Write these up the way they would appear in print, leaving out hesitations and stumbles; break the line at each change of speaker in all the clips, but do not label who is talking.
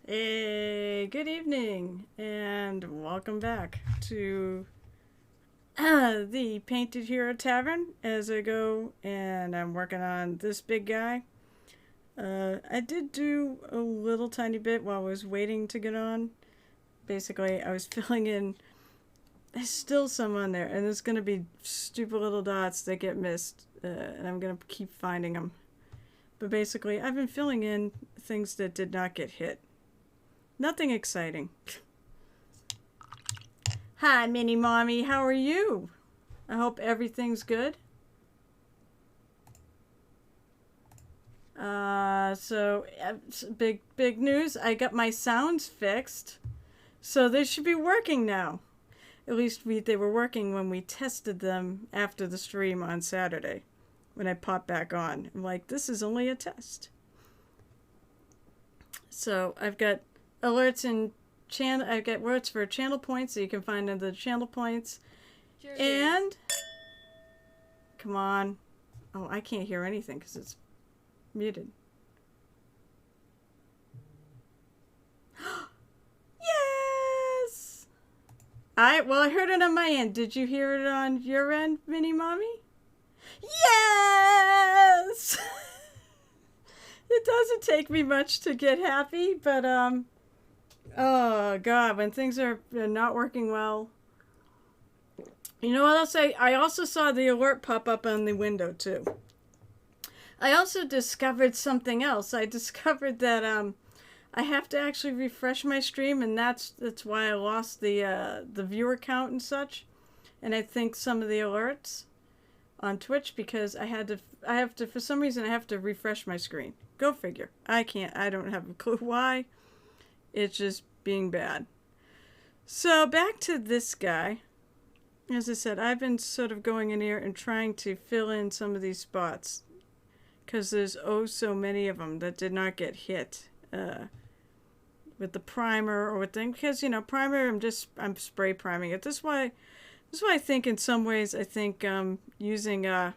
Hey, good evening, and welcome back to the Painted Hero Tavern as I go and I'm working on this big guy. I did do a little tiny bit while I was waiting to get on. Basically, I was filling in. There's still some on there, and there's going to be stupid little dots that get missed, and I'm going to keep finding them. But basically, I've been filling in things that did not get hit. Nothing exciting. Hi, Mini Mommy. How are you? I hope everything's good. So big news. I got my sounds fixed, so they should be working now. At least they were working when we tested them after the stream on Saturday, when I popped back on. I'm like, this is only a test. So I've got alerts and channel. I've got alerts for channel points, so you can find the channel points. Sure. And come on. Oh, I can't hear anything because it's muted. Yes! I heard it on my end. Did you hear it on your end, Mini Mommy? Yes! It doesn't take me much to get happy, but oh god, when things are not working well. You know what I'll say? I also saw the alert pop up on the window too. I also discovered something else. I discovered that I have to actually refresh my stream, and that's why I lost the viewer count and such. And I think some of the alerts on Twitch, because I have to for some reason I have to refresh my screen. Go figure. I don't have a clue why. It's just being bad. So back to this guy. As I said, I've been sort of going in here and trying to fill in some of these spots, because there's so many of them that did not get hit with the primer or with thing. Because primer, I'm spray priming it. This is why I think in some ways using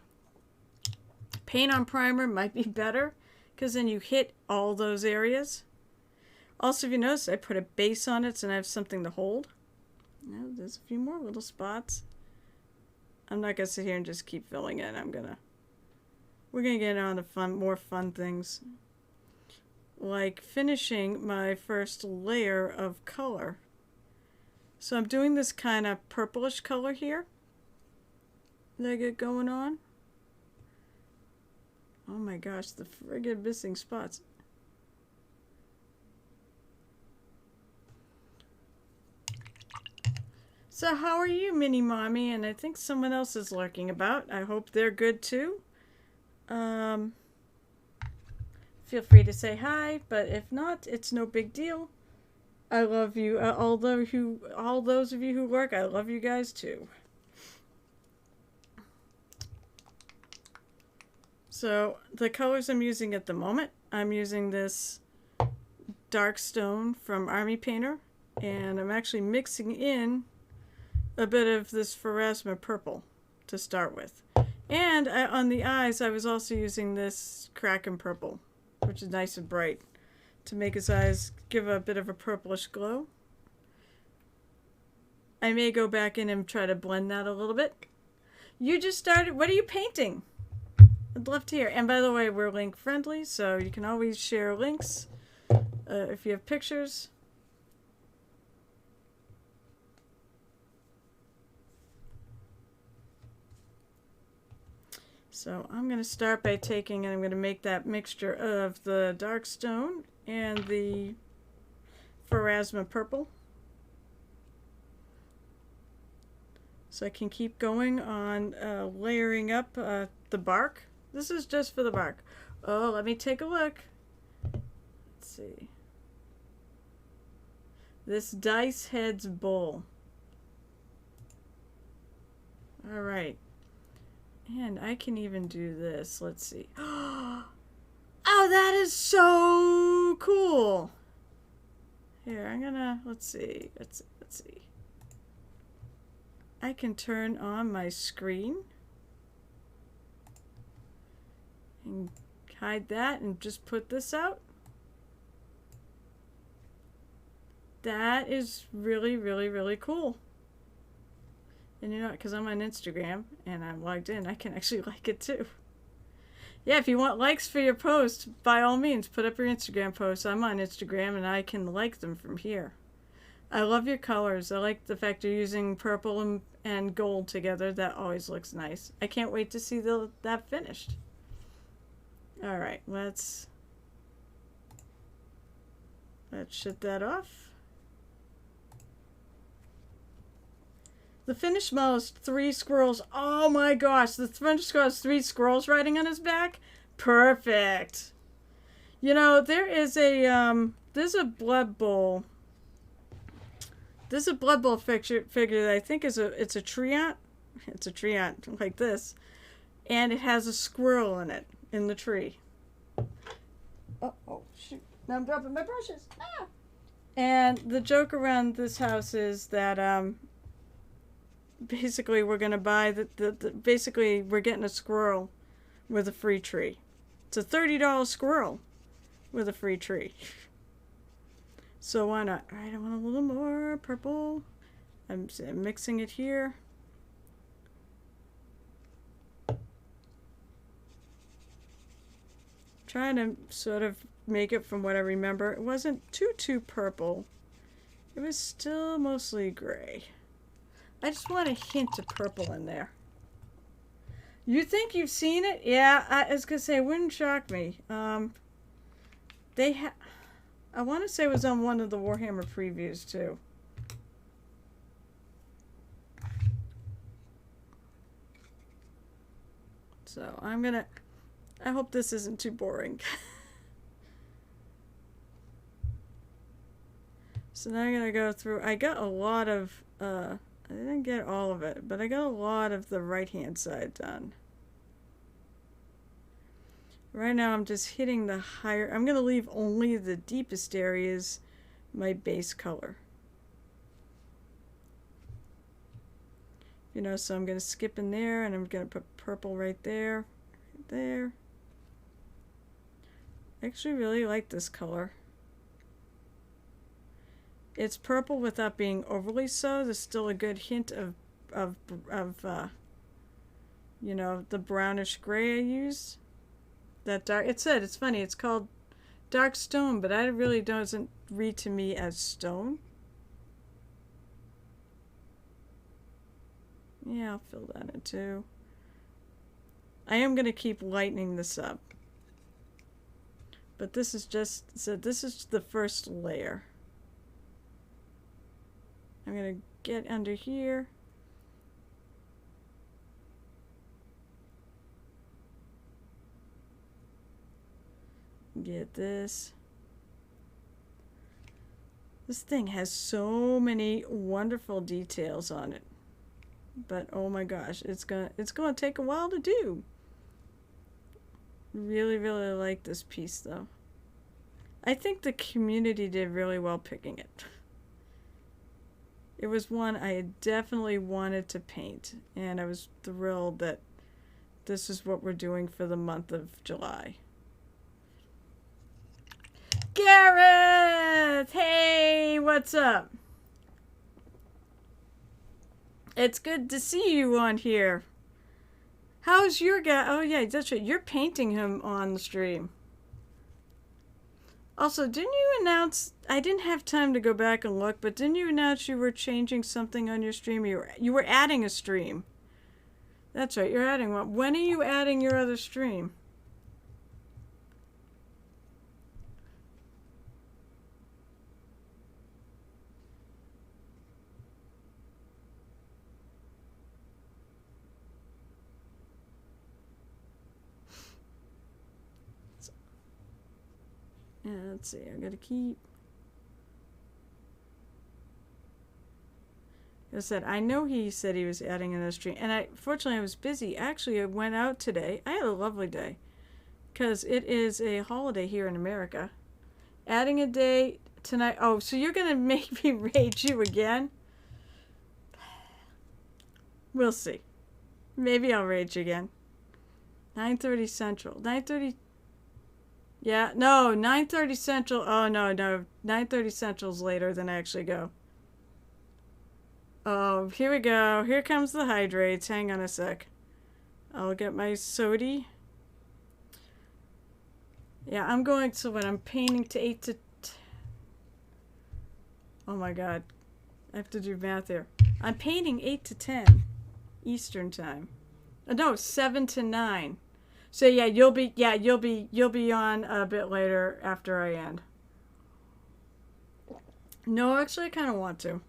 paint on primer might be better, because then you hit all those areas. Also, if you notice, I put a base on it, so I have something to hold. Now, there's a few more little spots. I'm not gonna sit here and just keep filling in. We're gonna get on to more fun things, like finishing my first layer of color. So I'm doing this kind of purplish color here that I get going on. Oh my gosh, the friggin' missing spots. So how are you, Mini Mommy? And I think someone else is lurking about. I hope they're good too. Feel free to say hi, but if not, it's no big deal. I love you. All those of you who lurk, I love you guys too. So the colors I'm using at the moment, I'm using this dark stone from Army Painter, and I'm actually mixing in a bit of this Pharasma purple to start with. And on the eyes, I was also using this Kraken purple, which is nice and bright, to make his eyes give a bit of a purplish glow. I may go back in and try to blend that a little bit. You just started. What are you painting? I'd love to hear. And by the way, we're link friendly, so you can always share links if you have pictures. So I'm going to start by taking, and I'm going to make that mixture of the dark stone and the Pharasma purple. So I can keep going on layering up the bark. This is just for the bark. Oh, let me take a look. Let's see. This Dice Heads Bull. All right. And I can even do this. Let's see. Oh, that is so cool. Here, I'm gonna, let's see. Let's see. I can turn on my screen and hide that and just put this out. that is really, really, really cool. And you know, because I'm on Instagram and I'm logged in, I can actually like it too. Yeah, if you want likes for your post, by all means, put up your Instagram posts. I'm on Instagram and I can like them from here. I love your colors. I like the fact you're using purple and gold together. That always looks nice. I can't wait to see that finished. All right, let's shut that off. The finished model is 3 squirrels. Oh my gosh, the finished squirrel has 3 squirrels riding on his back. Perfect. You know, there's a Blood Bowl. There's a Blood Bowl figure that I think it's a treant. It's a treant like this, and it has a squirrel in it in the tree. Oh shoot! Now I'm dropping my brushes. Ah! And the joke around this house is that basically we're gonna buy basically we're getting a squirrel with a free tree. It's a $30 squirrel with a free tree. So why not? All right, I want a little more purple. I'm mixing it here. Trying to sort of make it from what I remember. It wasn't too purple. It was still mostly gray. I just want a hint of purple in there. You think you've seen it? Yeah, I was gonna say it wouldn't shock me. I want to say it was on one of the Warhammer previews too. So I hope this isn't too boring. So now I'm gonna go through. I got a lot of, I didn't get all of it, but I got a lot of the right-hand side done. Right now I'm just hitting the higher, I'm going to leave only the deepest areas my base color. You know, so I'm going to skip in there and I'm going to put purple right there, right there. I actually really like this color. It's purple without being overly so. There's still a good hint of you know, the brownish gray I used. That dark, it's funny, it's called dark stone, but it really doesn't read to me as stone. Yeah, I'll fill that in too. I am going to keep lightening this up. But this is just, so this is the first layer. I'm going to get under here. Get this. This thing has so many wonderful details on it. But oh my gosh, it's gonna take a while to do. Really, really like this piece though. I think the community did really well picking it. It was one I definitely wanted to paint, and I was thrilled that this is what we're doing for the month of July. Gareth! Hey, what's up? It's good to see you on here. How's your guy? Oh yeah, that's right. You're painting him on the stream. Also, didn't you announce, I didn't have time to go back and look, but didn't you announce you were changing something on your stream? You were adding a stream. That's right, you're adding one. When are you adding your other stream? Yeah, let's see, I gotta keep. I said, I know he said he was adding another stream, and fortunately I was busy. Actually, I went out today. I had a lovely day, because it is a holiday here in America. Adding a day tonight. Oh, so you're gonna make me rage you again? We'll see. Maybe I'll rage again. 9:30 Central. 9:30. Yeah, no, 9:30 Central. Oh no, no, 9:30 Central's later than I actually go. Oh, here we go. Here comes the hydrates. Hang on a sec. I'll get my sody. Yeah, I'm going to when I'm painting to 8 to. Oh my god, I have to do math here. I'm painting 8 to 10 Eastern time. No, 7 to 9. So yeah, you'll be on a bit later after I end. No, actually, I kind of want to.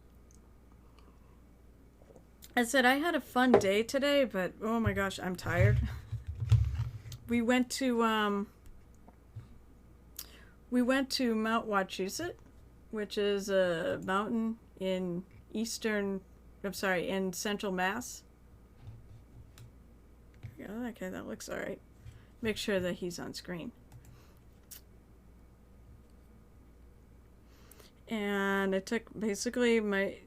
I said I had a fun day today, but oh my gosh, I'm tired. We went to Mount Wachusett, which is a mountain in in central Mass. Oh, okay, that looks all right. Make sure that he's on screen. And I took basically my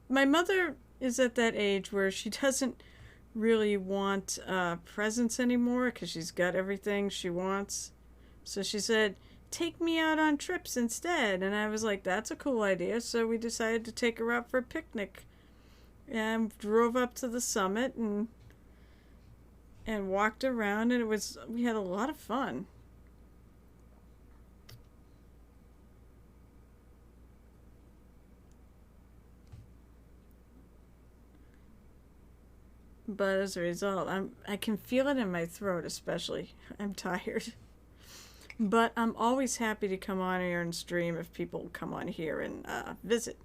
mother is at that age where she doesn't really want presents anymore because she's got everything she wants. So she said, take me out on trips instead. And I was like, that's a cool idea. So we decided to take her out for a picnic and drove up to the summit and walked around, and we had a lot of fun. But as a result, I can feel it in my throat, especially. I'm tired. But I'm always happy to come on here and stream if people come on here and visit.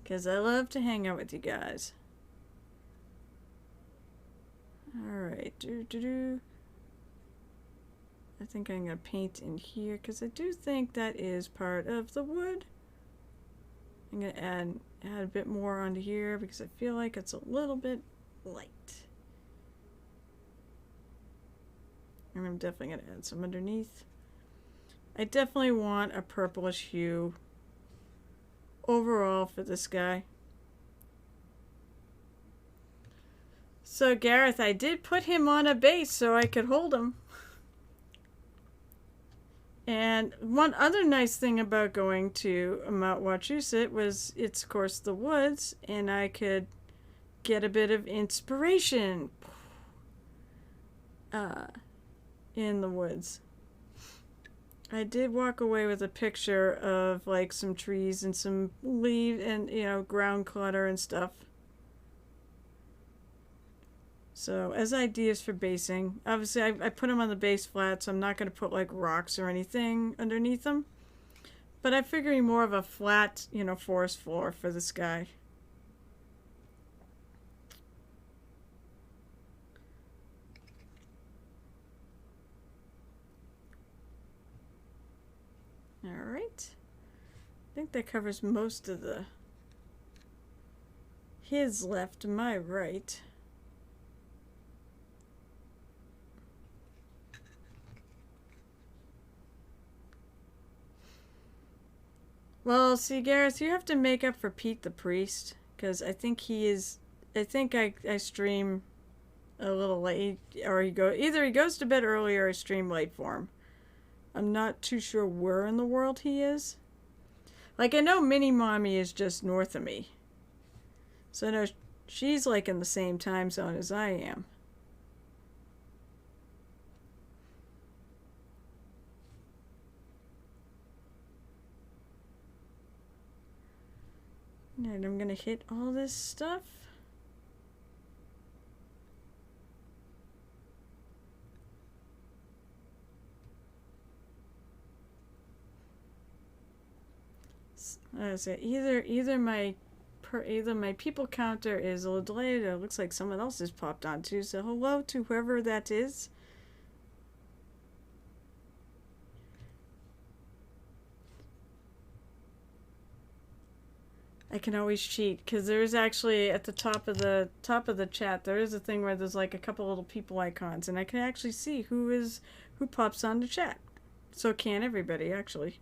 Because I love to hang out with you guys. Alright, I think I'm going to paint in here because I do think that is part of the wood. I'm going to add a bit more onto here because I feel like it's a little bit light. And I'm definitely going to add some underneath. I definitely want a purplish hue overall for this guy. So Gareth, I did put him on a base so I could hold him. And one other nice thing about going to Mount Wachusett was it's, of course, the woods, and I could get a bit of inspiration in the woods. I did walk away with a picture of like some trees and some leaves and, you know, ground clutter and stuff. So as ideas for basing, obviously I put them on the base flat, so I'm not going to put like rocks or anything underneath them. But I'm figuring more of a flat, you know, forest floor for this guy. Alright. I think that covers most of his left, my right. Well, see, Gareth, you have to make up for Pete the Priest, because I think I stream a little late, or either he goes to bed early or I stream late for him. I'm not too sure where in the world he is. Like, I know Mini Mommy is just north of me. So I know she's like in the same time zone as I am. And I'm gonna hit all this stuff. So either my people counter is a little delayed, or it looks like someone else has popped on too. So hello to whoever that is. I can always cheat because there's actually at the top of the chat there is a thing where there's like a couple little people icons, and I can actually see who pops on the chat. So can everybody actually.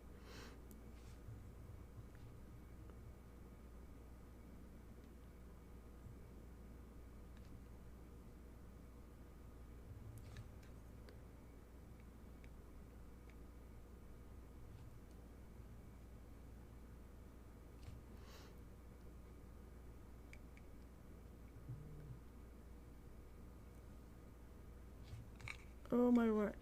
Oh my word.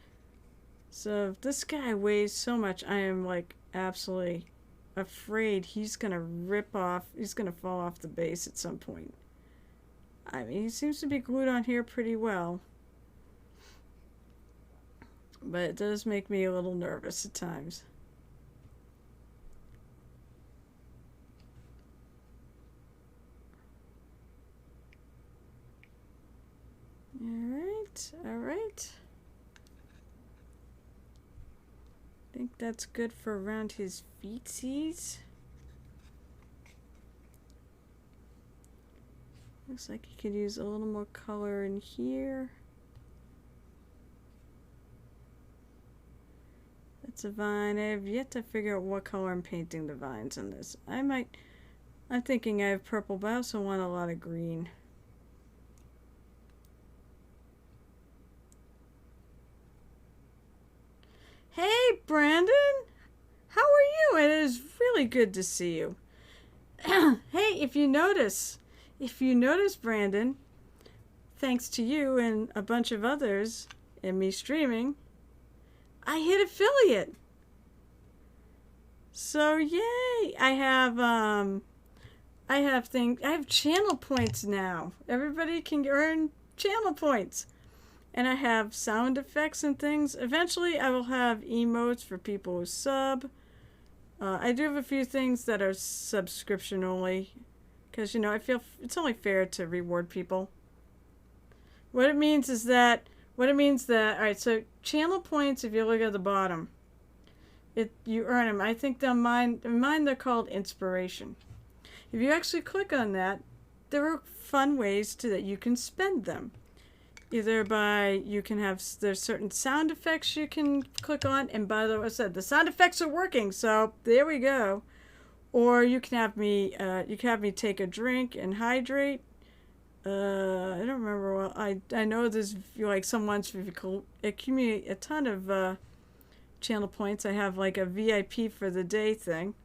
So this guy weighs so much, I am like absolutely afraid he's gonna he's gonna fall off the base at some point. I mean, he seems to be glued on here pretty well. But it does make me a little nervous at times. Alright, alright. I think that's good for around his feetsies. Looks like he could use a little more color in here. That's a vine. I have yet to figure out what color I'm painting the vines in this. I'm thinking I have purple, but I also want a lot of green. Hey, Brandon! How are you? It is really good to see you. Hey, if you notice, Brandon, thanks to you and a bunch of others and me streaming, I hit affiliate. So yay! I have channel points now. Everybody can earn channel points. And I have sound effects and things. Eventually I will have emotes for people who sub. I do have a few things that are subscription only. Because, you know, I feel it's only fair to reward people. What it means that, alright, so channel points, if you look at the bottom, you earn them. I think in mine they're called inspiration. If you actually click on that, there are fun ways that you can spend them. Either by, there's certain sound effects you can click on, and by the way, I said the sound effects are working, so there we go. Or you can have me take a drink and hydrate. I don't remember well. I know there's like someone's if you accumulate a ton of channel points. I have like a VIP for the day thing.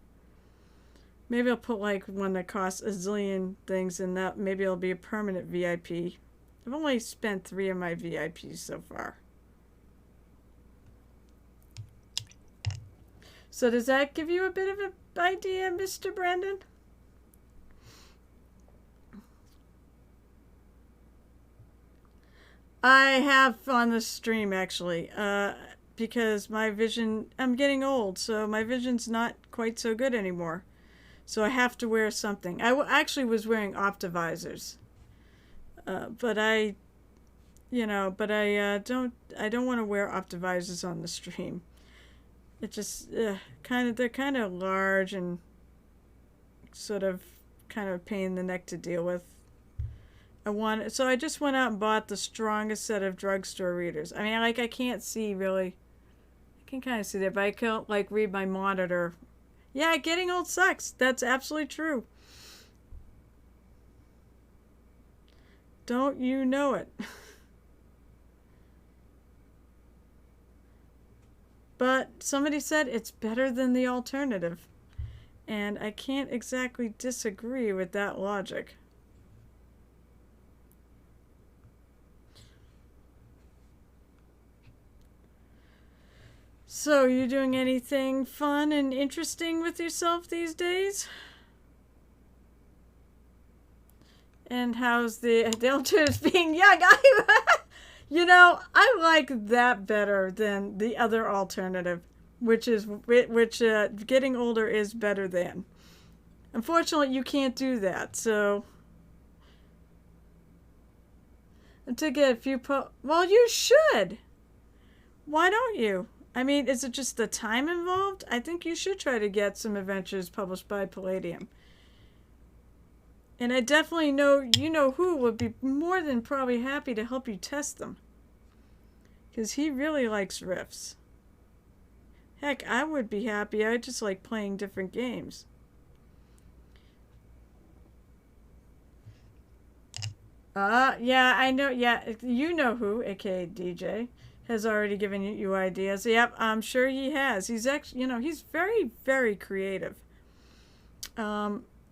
Maybe I'll put like one that costs a zillion things, and that maybe it'll be a permanent VIP. I've only spent 3 of my VIPs so far. So does that give you a bit of an idea, Mr. Brandon? I have on the stream actually, because my vision, I'm getting old, so my vision's not quite so good anymore. So I have to wear something. I actually was wearing optivisors. But I don't want to wear optivisors on the stream. It just they're kind of large and sort of kind of a pain in the neck to deal with. So I just went out and bought the strongest set of drugstore readers. I mean, I can't see really. I can kind of see that, but I can't read my monitor. Yeah, getting old sucks. That's absolutely true. Don't you know it? But somebody said it's better than the alternative. And I can't exactly disagree with that logic. So, you doing anything fun and interesting with yourself these days? And how's the alternatives being young? I like that better than the other alternative, which getting older is better than. Unfortunately, you can't do that. So, to get a few well, you should. Why don't you? I mean, is it just the time involved? I think you should try to get some adventures published by Palladium. And I definitely know who would be more than probably happy to help you test them. Because he really likes riffs. Heck, I would be happy. I just like playing different games. Yeah, I know. Yeah, you know who, aka DJ, has already given you ideas. Yep, I'm sure he has. He's actually, he's very, very creative.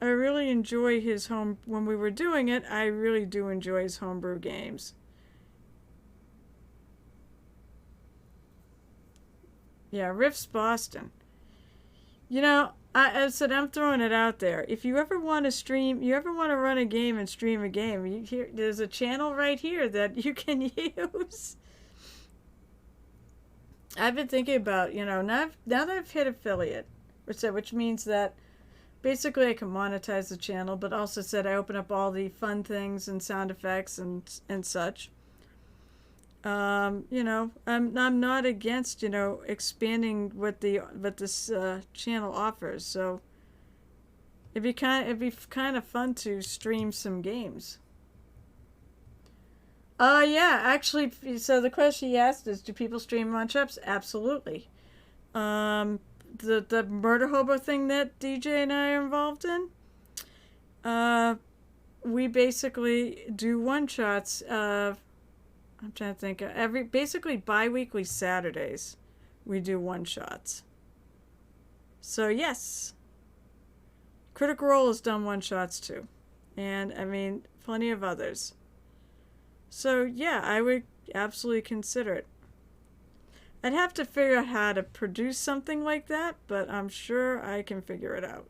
I really enjoy his when we were doing it, I really do enjoy his homebrew games. Yeah, Riffs Boston. I said I'm throwing it out there. If you ever want to stream, you ever want to run a game and stream a game, there's a channel right here that you can use. I've been thinking about, now that I've hit affiliate, which means that basically I can monetize the channel, but also said I open up all the fun things and sound effects and such. I'm not against expanding what this channel offers. So it'd be kind of fun to stream some games. Yeah, actually, so the question he asked is, do people stream munch-ups? Absolutely. The murder hobo thing that DJ and I are involved in, we basically do one-shots. I'm trying to think. Basically bi-weekly Saturdays, we do one-shots. So yes, Critical Role has done one-shots too, and I mean plenty of others. So yeah, I would absolutely consider it. I'd have to figure out how to produce something like that, but I'm sure I can figure it out.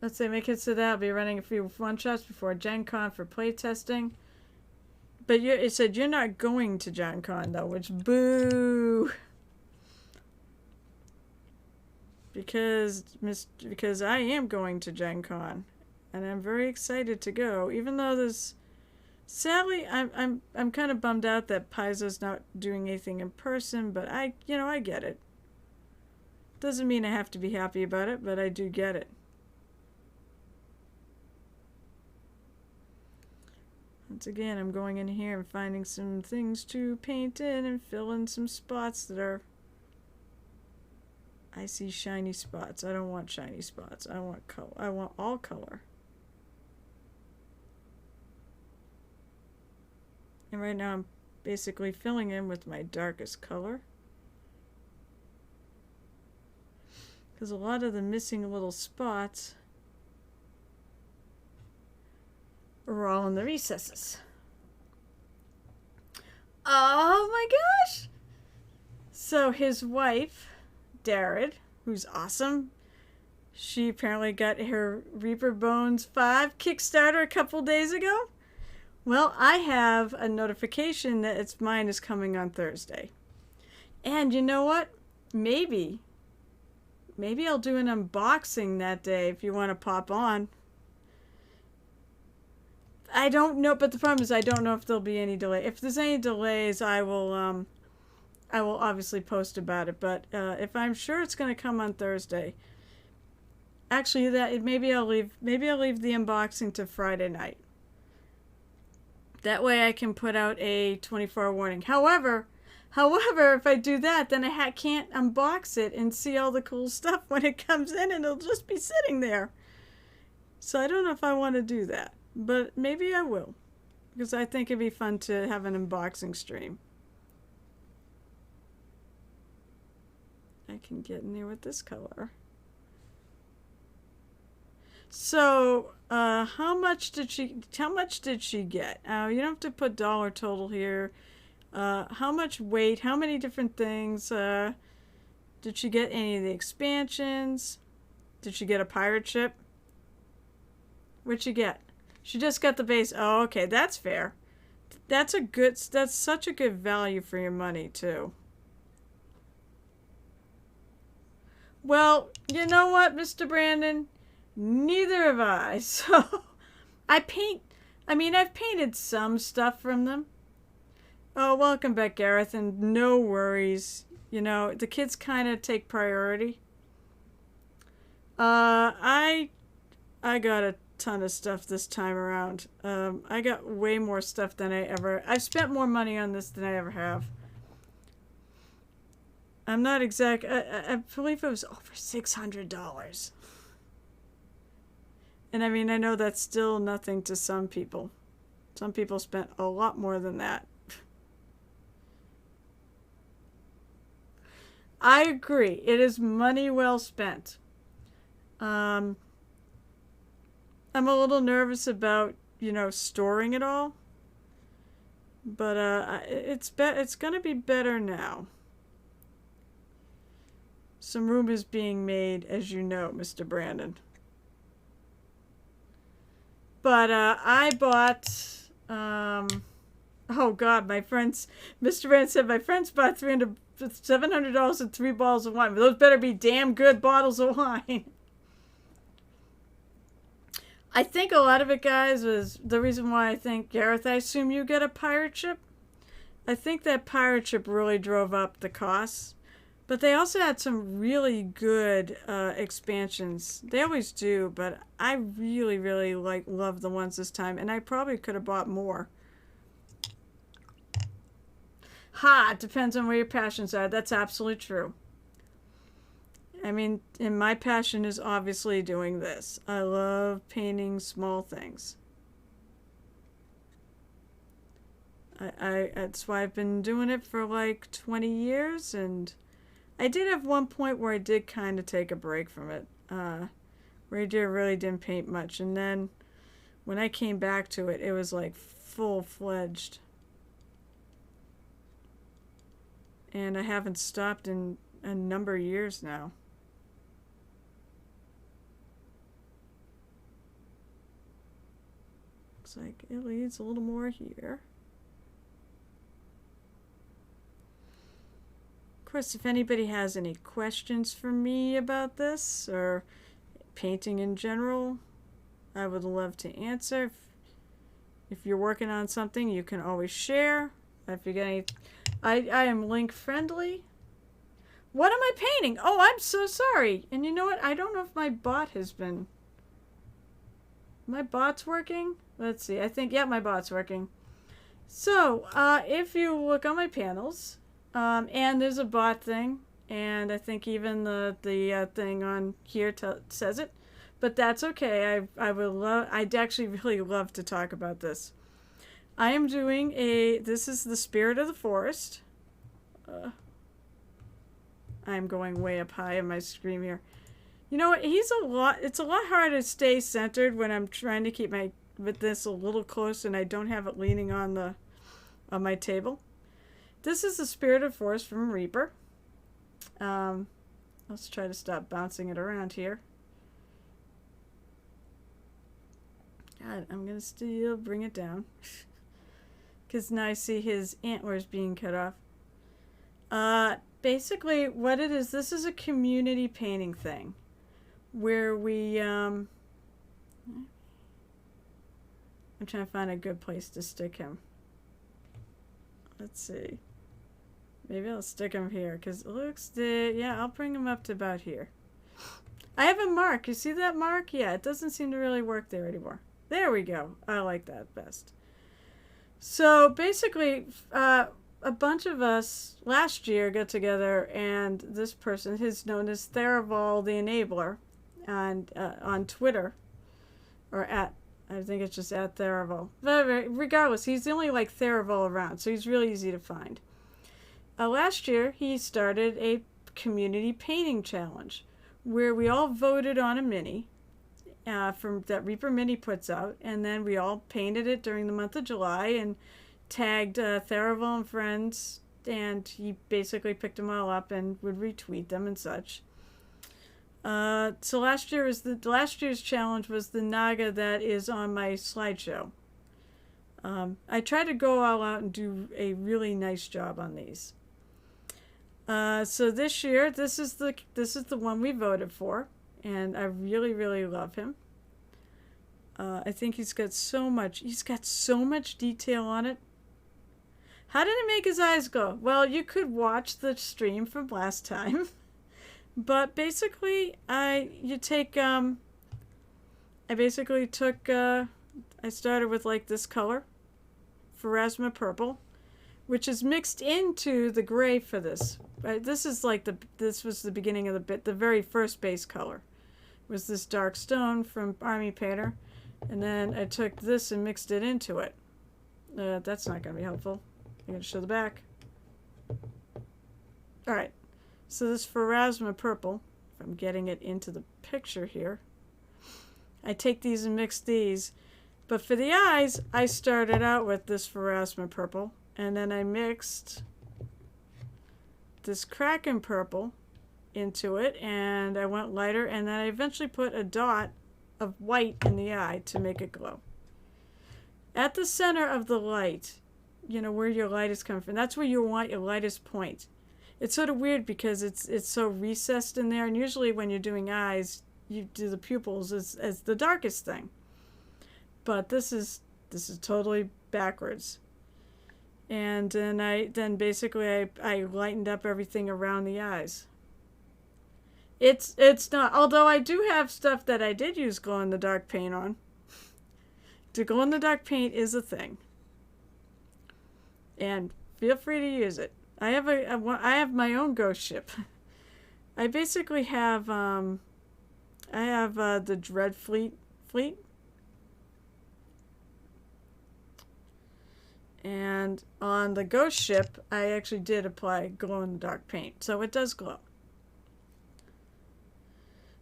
Let's say my kids said that I'll be running a few one-shots before Gen Con for playtesting. But it said you're not going to Gen Con though, which boo. Because I am going to Gen Con, and I'm very excited to go. Even though sadly, I'm kind of bummed out that Paizo's not doing anything in person. But I get it. Doesn't mean I have to be happy about it, but I do get it. Once again, I'm going in here and finding some things to paint in and fill in some spots that are... I see shiny spots. I don't want shiny spots. I want color. I want all color. And right now I'm basically filling in with my darkest color. Because a lot of the missing little spots are all in the recesses. Oh my gosh! So his wife, Darren, who's awesome, she apparently got her Reaper Bones 5 Kickstarter a couple days ago. Well, I have a notification that mine is coming on Thursday. And you know what? Maybe I'll do an unboxing that day if you want to pop on. I don't know, but the problem is I don't know if there'll be any delay. If there's any delays, I will obviously post about it. But if I'm sure it's going to come on Thursday, actually, maybe I'll leave the unboxing to Friday night. That way I can put out a 24-hour warning. However, if I do that, then I can't unbox it and see all the cool stuff when it comes in, and it'll just be sitting there. So I don't know if I want to do that. But maybe I will, because I think it'd be fun to have an unboxing stream. I can get in there with this color. So, how much did she get? You don't have to put dollar total here. How much weight? How many different things? Did she get any of the expansions? Did she get a pirate ship? What'd she get? She just got the base. Oh, okay, that's fair. That's such a good value for your money, too. Well, you know what, Mr. Brandon? Neither have I. So, I've painted some stuff from them. Oh, welcome back, Gareth, and no worries. The kids kind of take priority. I got a ton of stuff this time around. I got way more stuff than I've spent more money on this than I ever have. I'm not exact. I believe it was over $600. And I know that's still nothing to some people. Some people spent a lot more than that. I agree. It is money well spent. I'm a little nervous about, storing it all. But it's gonna be better now. Some room is being made, as you know, Mr. Brandon. But I bought. Oh God, my friends. Mr. Brandon said my friends bought $700 and 3 bottles of wine. But those better be damn good bottles of wine. I think a lot of it, guys, was the reason why I think, Gareth, I assume you get a pirate ship. I think that pirate ship really drove up the costs. But they also had some really good expansions. They always do, but I really, really love the ones this time. And I probably could have bought more. Ha! It depends on where your passions are. That's absolutely true. I mean, and my passion is obviously doing this. I love painting small things. That's why I've been doing it for like 20 years, and I did have one point where I did kind of take a break from it, where I really didn't paint much, and then when I came back to it, it was like full-fledged. And I haven't stopped in a number of years now. Looks like it leads a little more here. Of course, if anybody has any questions for me about this or painting in general, I would love to answer. If you're working on something, you can always share. If you get any, I am link friendly. What am I painting? Oh, I'm so sorry. And you know what? I don't know if my bot has been. My bot's working? Let's see. I think, yeah, my bot's working. So, if you look on my panels, and there's a bot thing, and I think even the thing on here says it, but that's okay. I'd actually really love to talk about this. I am doing this is the Spirit of the Forest. I'm going way up high in my screen here. You know what? It's a lot harder to stay centered when I'm trying to keep this a little close and I don't have it leaning on my table. This is the Spirit of the Forest from Reaper. Let's try to stop bouncing it around here. God, I'm going to still bring it down. Because now I see his antlers being cut off. Basically, what it is, this is a community painting thing. Where we, I'm trying to find a good place to stick him. Let's see. Maybe I'll stick him here, because it looks, yeah, I'll bring him up to about here. I have a mark. You see that mark? Yeah, it doesn't seem to really work there anymore. There we go. I like that best. So basically, a bunch of us last year got together, and this person is known as Tharivol the Enabler, and on Twitter, or I think it's just at Tharivol. But regardless, he's the only like Tharivol around, so he's really easy to find. Last year, he started a community painting challenge, where we all voted on a mini. From that Reaper Mini puts out, and then we all painted it during the month of July and tagged Tharivol and friends, and he basically picked them all up and would retweet them and such. So last year's challenge was the Naga that is on my slideshow. I tried to go all out and do a really nice job on these. So this year, this is the one we voted for. And I really, really love him. I think he's got so much detail on it. How did it make his eyes go? Well, you could watch the stream from last time. But basically, I started with like this color, Pharasma purple, which is mixed into the gray for this. This was the beginning of the very first base color. Was this dark stone from Army Painter, and then I took this and mixed it into it. That's not going to be helpful. I'm going to show the back. Alright, so this Pharasma purple, if I'm getting it into the picture here, I take these and mix these, but for the eyes, I started out with this Pharasma purple, And then I mixed this Kraken purple into it, and I went lighter, and then I eventually put a dot of white in the eye to make it glow. At the center of the light, you know, where your light is coming from, that's where you want your lightest point. It's sort of weird because it's so recessed in there, and usually when you're doing eyes, you do the pupils as the darkest thing. But this is totally backwards. And then basically I lightened up everything around the eyes. It's not, although I do have stuff that I did use glow in the dark paint on. The glow in the dark paint is a thing, and feel free to use it. I have my own ghost ship. I basically have the Dread fleet, and on the ghost ship I actually did apply glow in the dark paint, so it does glow.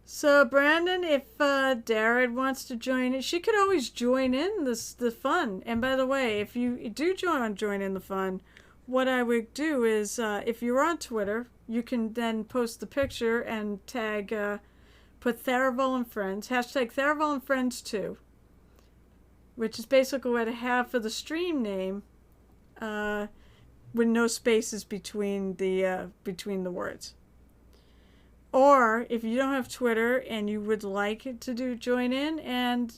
So Brandon, if Darren wants to join it, she could always join in the fun. And by the way, if you do join in the fun, what I would do is, if you're on Twitter, you can then post the picture and tag, put Tharivol and Friends, hashtag Tharivol and Friends too, which is basically what I have for the stream name, with no spaces between the words. Or if you don't have Twitter and you would like to join in and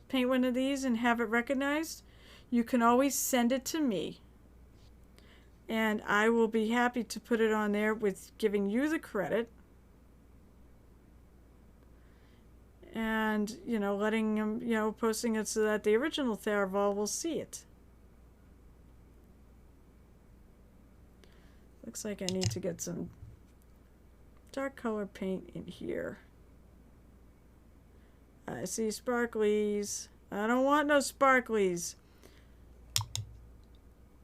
paint one of these and have it recognized, you can always send it to me. And I will be happy to put it on there with giving you the credit. And, you know, letting them, you know, posting it so that the original Tharivol will see it. Looks like I need to get some dark color paint in here. I see sparklies. I don't want no sparklies.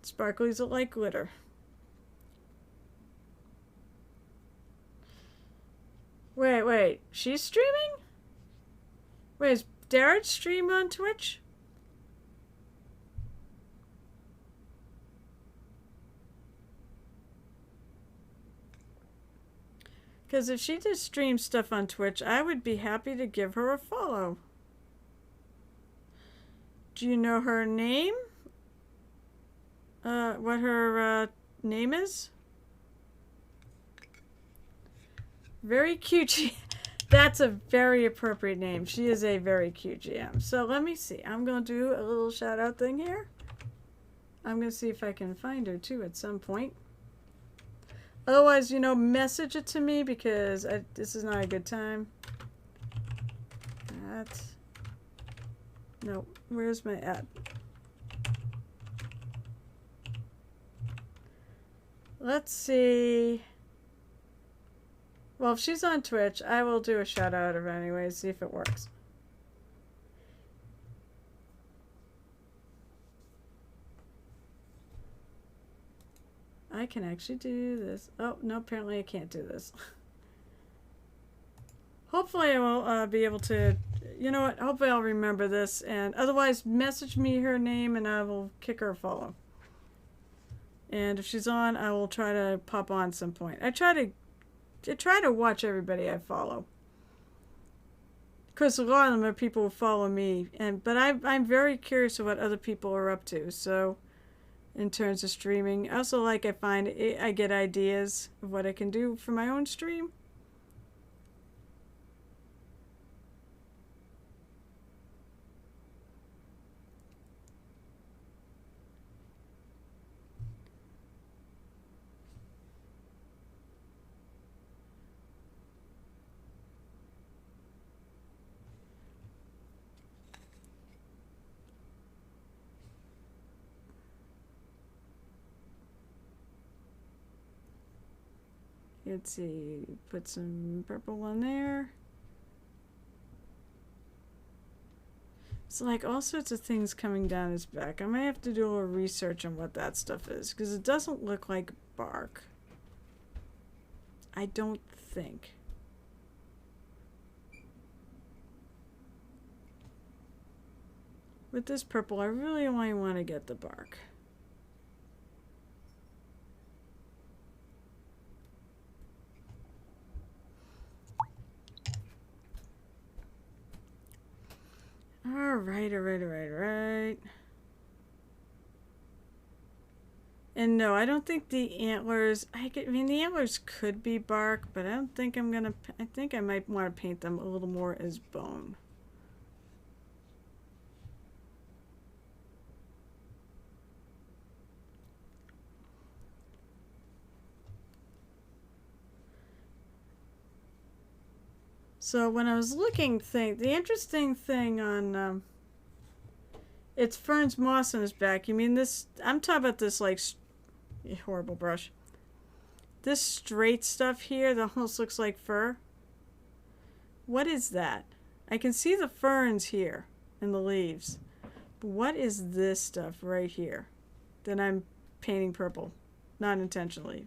Sparklies are like glitter. Wait. She's streaming? Wait, is Darren stream on Twitch? Because if she just streams stuff on Twitch, I would be happy to give her a follow. Do you know her name? What her name is? Very cute. That's a very appropriate name. She is a very cute GM. So let me see. I'm going to do a little shout out thing here. I'm going to see if I can find her too at some point. Otherwise, you know, message it to me because this is not a good time. No, where's my ad? Let's see. Well, if she's on Twitch, I will do a shout out of her anyway, see if it works. I can actually do this. Oh, no, apparently I can't do this. Hopefully I will be able to, you know what, hopefully I'll remember this, and otherwise message me her name and I will kick her a follow. And if she's on, I will try to pop on some point. I try to watch everybody I follow. Of course, a lot of them are people who follow me, but I'm very curious of what other people are up to, so in terms of streaming. Also, like, I get ideas of what I can do for my own stream. Let's see, put some purple on there. It's like all sorts of things coming down his back. I might have to do a little research on what that stuff is, because it doesn't look like bark. I don't think. With this purple, I really only want to get the bark. Alright, alright. And no, I don't think the antlers, I mean, the antlers could be bark, but I don't think I'm gonna, I think I might want to paint them a little more as bone. So when I was looking, the interesting thing on, it's Fern's moss on his back. You mean this, I'm talking about this like, horrible brush. This straight stuff here that almost looks like fur. What is that? I can see the ferns here and the leaves. But what is this stuff right here that I'm painting purple? Not intentionally.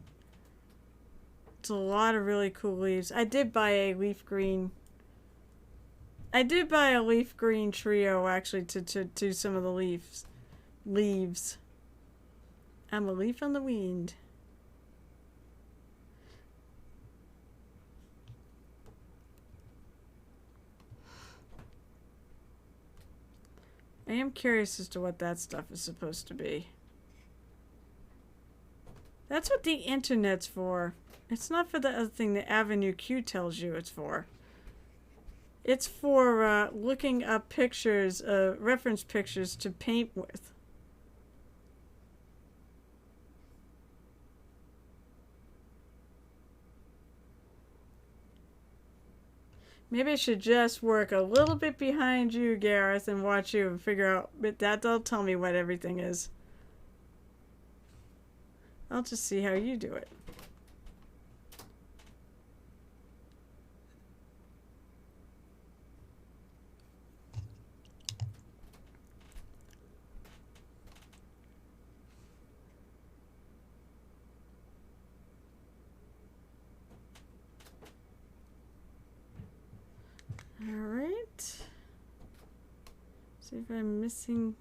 It's a lot of really cool leaves. I did buy a leaf green. I did buy a leaf green trio actually to do some of the leaves. I'm a leaf on the wind. I am curious as to what that stuff is supposed to be. That's what the internet's for. It's not for the other thing that Avenue Q tells you it's for. It's for looking up pictures, reference pictures to paint with. Maybe I should just work a little bit behind you, Gareth, and watch you and figure out, but that'll tell me what everything is. I'll just see how you do it. Alright. See if I'm missing.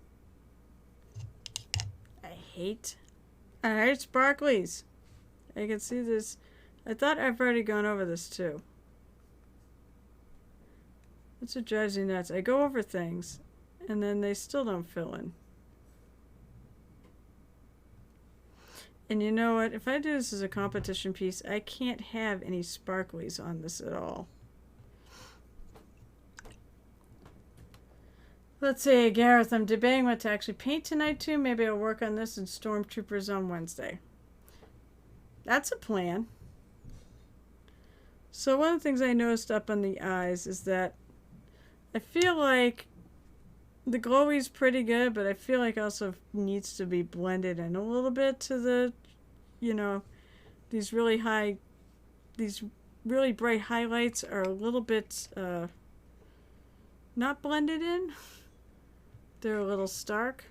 I hate sparklies. I can see this. I thought I've already gone over this too. That's what drives me nuts. I go over things and then they still don't fill in. And you know what? If I do this as a competition piece, I can't have any sparklies on this at all. Let's see, Gareth, I'm debating what to actually paint tonight too. Maybe I'll work on this in Stormtroopers on Wednesday. That's a plan. So one of the things I noticed up on the eyes is that I feel like the glowy's pretty good, but I feel like also needs to be blended in a little bit to the, you know, these really bright highlights are a little bit not blended in. They're a little stark.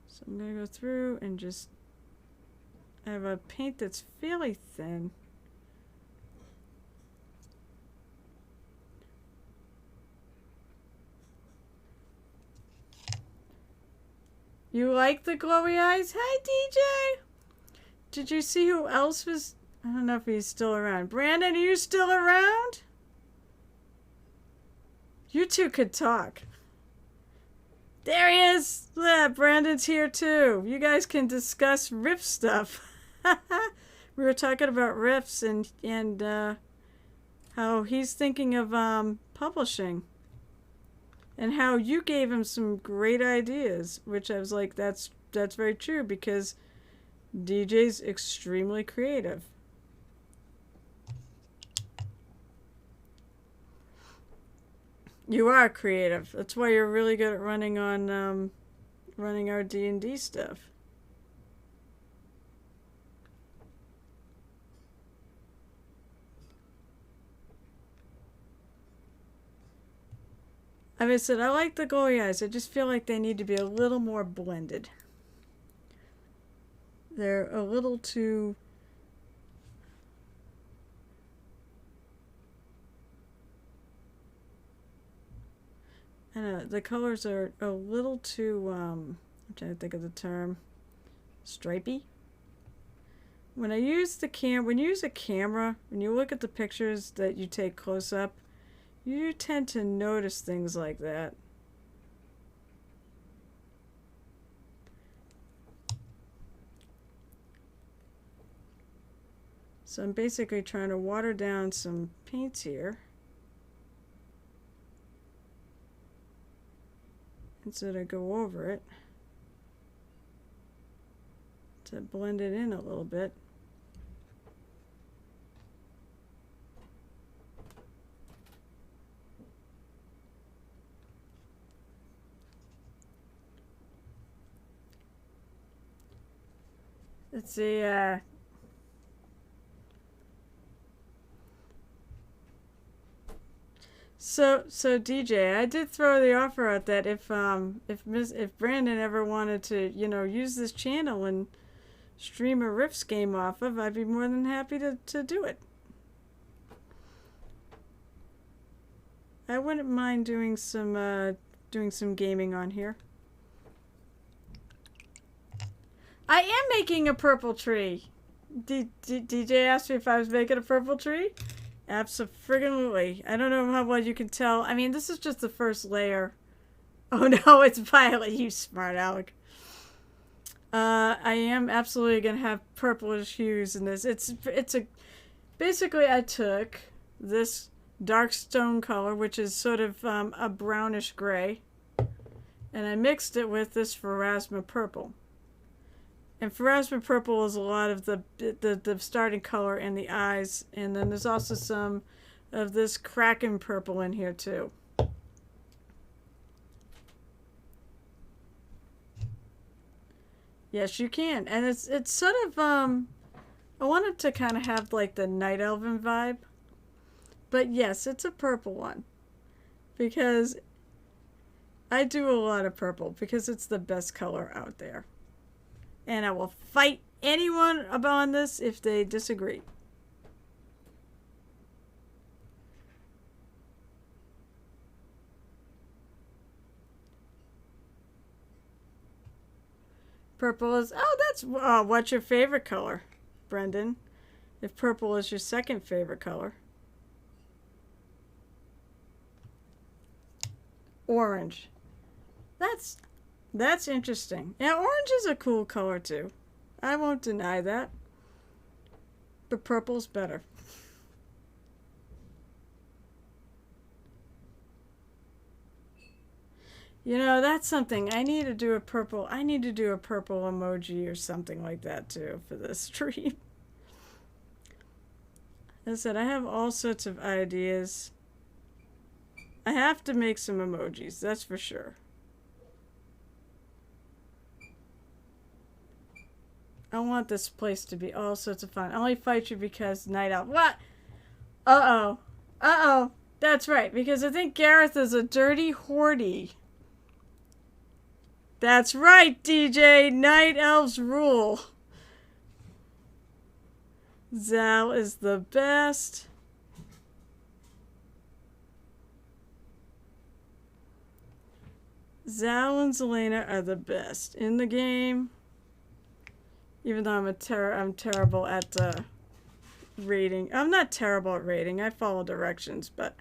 So I'm going to go through and just, I have a paint that's fairly thin. You like the glowy eyes? Hi, DJ! Did you see who else was? I don't know if he's still around. Brandon, are you still around? You two could talk. There he is! Yeah, Brandon's here too. You guys can discuss riff stuff. We were talking about riffs and how he's thinking of publishing. And how you gave him some great ideas, which I was like, that's very true because DJ's extremely creative. You are creative. That's why you're really good at running our D&D stuff. I said, I like the glowy eyes. I just feel like they need to be a little more blended. They're a little too... I don't know, the colors are a little too, I'm trying to think of the term, stripey? when you use a camera, when you look at the pictures that you take close up, you tend to notice things like that. So I'm basically trying to water down some paints here. Instead of go over it. To blend it in a little bit. Let's see, So DJ, I did throw the offer out that if Brandon ever wanted to, use this channel and stream a Riffs game off of, I'd be more than happy to do it. I wouldn't mind doing some gaming on here. I am making a purple tree. DJ asked me if I was making a purple tree. Absolutely. I don't know how well you can tell. I mean, this is just the first layer. Oh no, it's violet, you smart aleck. I am absolutely gonna have purplish hues in this. Basically I took this dark stone color, which is sort of a brownish gray, and I mixed it with this Pharasma purple. And Pharasma purple is a lot of the starting color in the eyes, and then there's also some of this Kraken purple in here too. Yes, you can, and it's sort of I wanted to kind of have like the Night Elven vibe, but yes, it's a purple one because I do a lot of purple because it's the best color out there. And I will fight anyone on this if they disagree. Purple is, what's your favorite color, Brendan? If purple is your second favorite color. Orange. That's interesting. Yeah, orange is a cool color too. I won't deny that. But purple's better. That's something. I need to do a purple emoji or something like that too for this stream. As I said, I have all sorts of ideas. I have to make some emojis, that's for sure. I want this place to be all sorts of fun. I only fight you because Night Elf. What? Uh-oh. Uh-oh. That's right, because I think Gareth is a dirty hoardy. That's right, DJ. Night Elves rule. Zal is the best. Zal and Zelena are the best in the game. Even though I'm terrible at raiding. I'm not terrible at raiding. I follow directions, but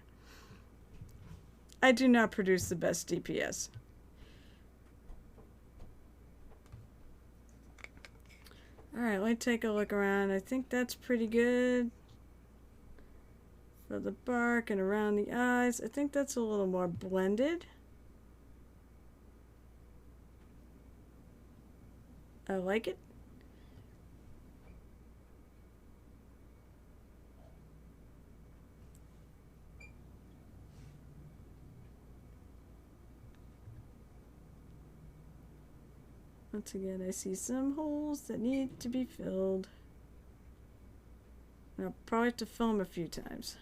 I do not produce the best DPS. Alright, let me take a look around. I think that's pretty good. For the bark and around the eyes. I think that's a little more blended. I like it. Once again, I see some holes that need to be filled. And I'll probably have to film a few times.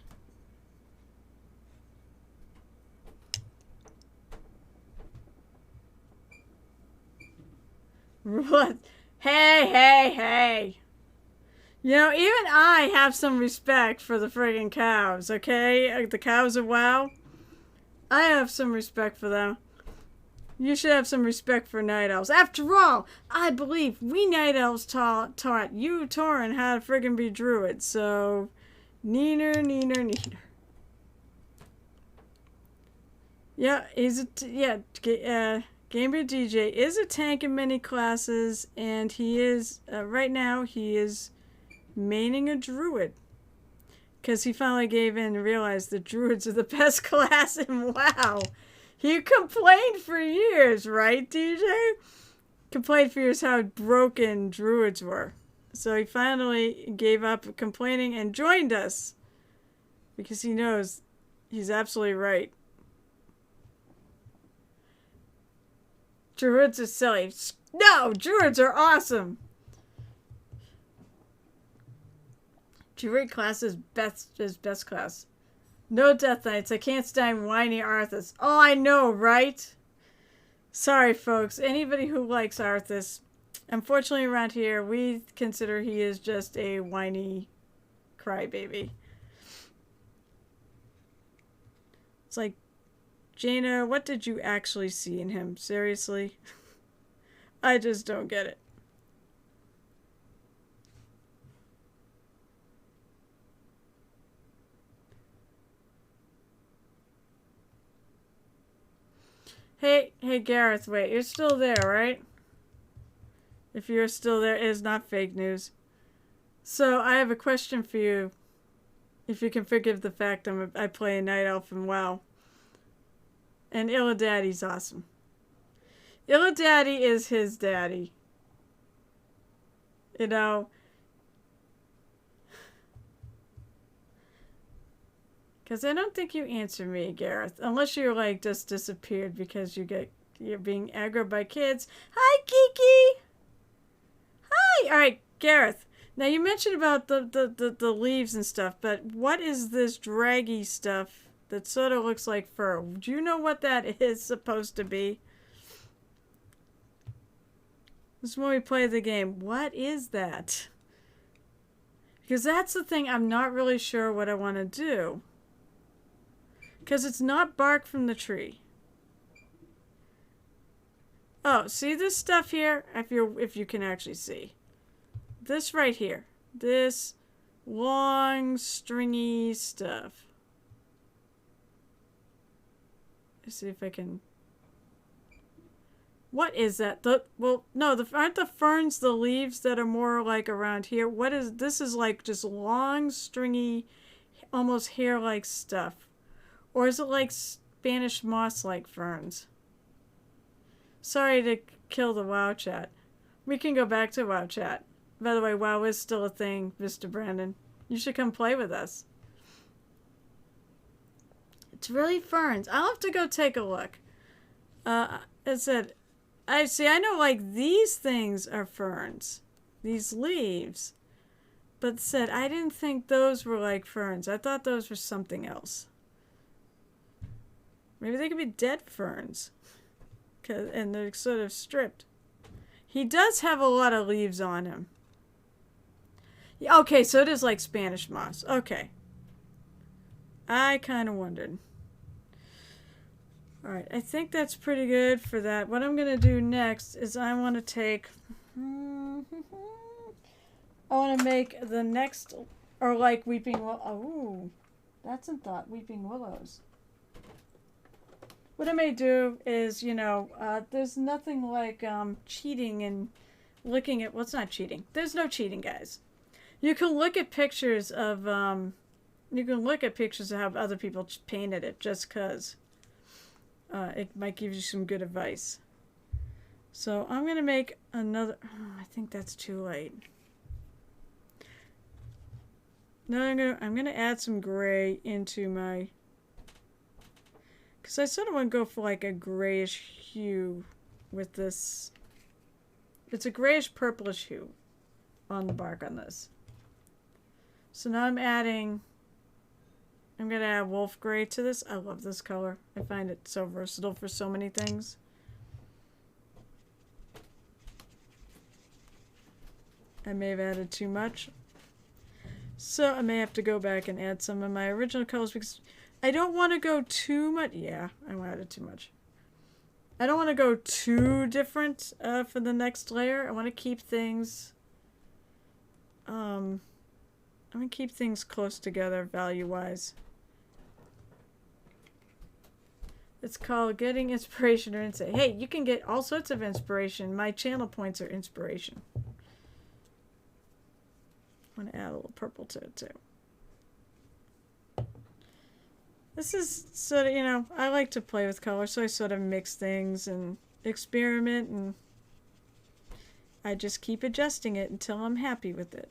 What? Hey. Even I have some respect for the friggin' cows, okay? The cows of WoW. I have some respect for them. You should have some respect for night elves. After all, I believe we night elves taught you, Tauren, how to friggin' be druids. So, neener, neener, neener. Yeah, Gamer DJ is a tank in many classes, and he is, right now, he is maining a druid. Because he finally gave in and realized the druids are the best class, and wow. He complained for years, right, DJ? Complained for years how broken druids were. So he finally gave up complaining and joined us. Because he knows he's absolutely right. Druids are silly. No, druids are awesome. Druid class is best class. No death knights. I can't stand whiny Arthas. Oh, I know, right? Sorry, folks. Anybody who likes Arthas, unfortunately around here, we consider he is just a whiny crybaby. It's like, Jaina, what did you actually see in him? Seriously? I just don't get it. Hey, Gareth, wait, you're still there, right? If you're still there, it is not fake news. So, I have a question for you. If you can forgive the fact I play a night elf and WoW. And Illidan's awesome. Illidan is his daddy. You know. Because I don't think you answer me, Gareth. Unless you're like just disappeared because you're being aggroed by kids. Hi, Kiki! Hi! Alright, Gareth. Now you mentioned about the leaves and stuff, but what is this draggy stuff that sort of looks like fur? Do you know what that is supposed to be? This is when we play the game. What is that? Because that's the thing I'm not really sure what I want to do. Because it's not bark from the tree. Oh, see this stuff here? If you can actually see. This right here. This long, stringy stuff. Let's see if I can... What is that? Aren't the ferns the leaves that are more like around here? What is... This is like just long, stringy, almost hair-like stuff. Or is it like Spanish moss-like ferns? Sorry to kill the WoW chat. We can go back to WoW chat. By the way, WoW is still a thing, Mr. Brandon. You should come play with us. It's really ferns. I'll have to go take a look. It said, I know like these things are ferns. These leaves. But it said, I didn't think those were like ferns. I thought those were something else. Maybe they could be dead ferns. And they're sort of stripped. He does have a lot of leaves on him. Yeah, okay, so it is like Spanish moss. Okay. I kind of wondered. Alright, I think that's pretty good for that. What I'm going to do next is I want to take... I want to make the next... Or like Weeping Willow... Oh, that's in thought. Weeping Willows. What I may do is, there's nothing like cheating and looking at... Well, it's not cheating. There's no cheating, guys. You can look at pictures of... you can look at pictures of how other people painted it just because it might give you some good advice. So I'm going to make another... Oh, I think that's too late. No, I'm gonna add some gray into my... Because I sort of want to go for like a grayish hue with this. It's a grayish purplish hue on the bark on this. So now I'm going to add wolf gray to this. I love this color. I find it so versatile for so many things. I may have added too much. So I may have to go back and add some of my original colors because I don't want to go too much. Yeah, I added too much. I don't want to go too different for the next layer. I want to keep things I'm going to keep things close together value-wise. It's called getting inspiration or insight. Hey, you can get all sorts of inspiration. My channel points are inspiration. I want to add a little purple to it too. This is sort of, you know, I like to play with color, so I sort of mix things and experiment, and I just keep adjusting it until I'm happy with it.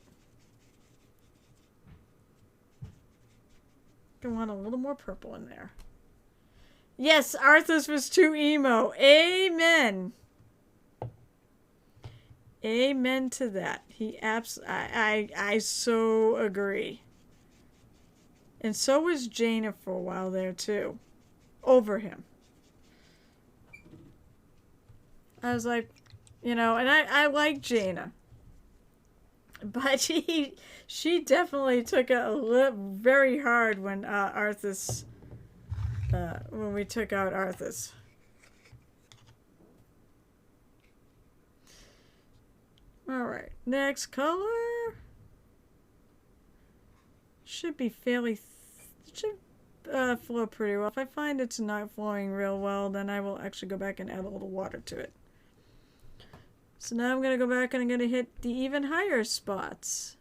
I want a little more purple in there. Yes, Arthas was too emo. Amen. Amen to that. I so agree. And so was Jaina for a while there too. Over him. I was like, you know, and I like Jaina. But she definitely took it very hard when Arthas, when we took out Arthas. All right, next color should be fairly should flow pretty well. If I find it's not flowing real well, then I will actually go back and add a little water to it. So now I'm going to go back and I'm going to hit the even higher spots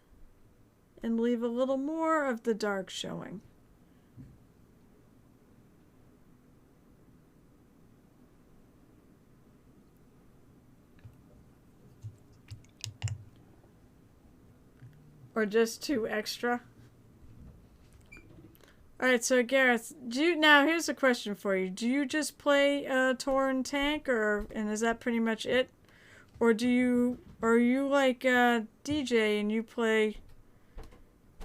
and leave a little more of the dark showing. Or just too extra. Alright, so Gareth, now here's a question for you. Do you just play Tauren tank, and is that pretty much it? Or are you like DJ and you play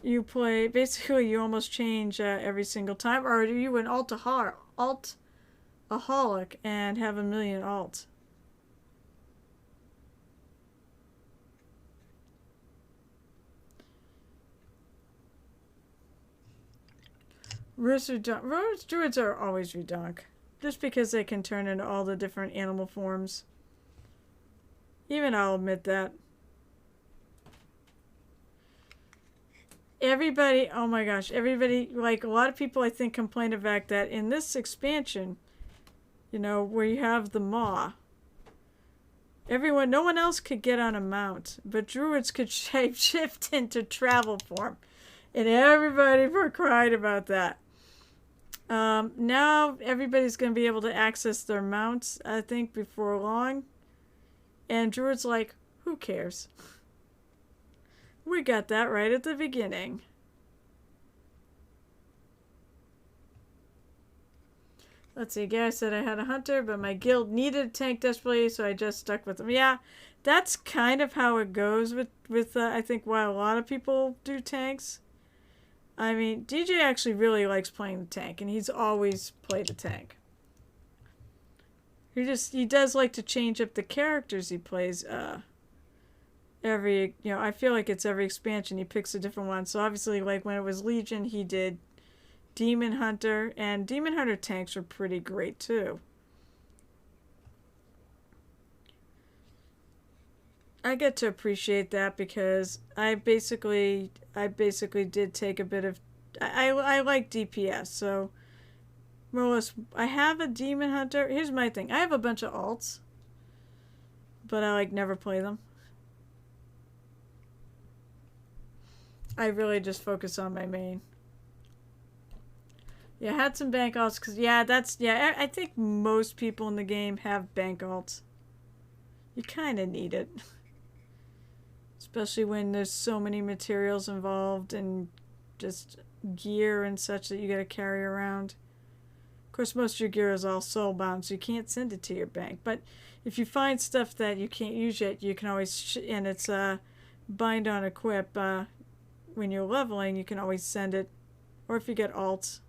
basically you almost change every single time, or are you an alt-aholic and have a million alts? Rose druids are always redonk, just because they can turn into all the different animal forms. Even I'll admit that. Everybody, oh my gosh, everybody, like a lot of people I think complain of fact that in this expansion, you know, where you have the maw, no one else could get on a mount, but druids could shapeshift into travel form. And everybody cried about that. Now everybody's going to be able to access their mounts, I think, before long. And druid's like, who cares? We got that right at the beginning. Let's see, Gary said I had a hunter, but my guild needed a tank desperately, so I just stuck with them. Yeah, that's kind of how it goes with I think why a lot of people do tanks. I mean, DJ actually really likes playing the tank, and he's always played a tank. He does like to change up the characters he plays every, you know, I feel like it's every expansion he picks a different one. So obviously, like when it was Legion, he did Demon Hunter, and Demon Hunter tanks are pretty great too. I get to appreciate that because I basically did take a bit of I like DPS, so more or less I have a Demon Hunter. Here's my thing. I have a bunch of alts, but I like never play them. I really just focus on my main. Yeah, I had some bank alts because I think most people in the game have bank alts. You kind of need it. Especially when there's so many materials involved and just gear and such that you got to carry around. Of course, most of your gear is all soulbound, so you can't send it to your bank. But if you find stuff that you can't use yet, you can always, and it's bind on equip, when you're leveling, you can always send it. Or if you get alts.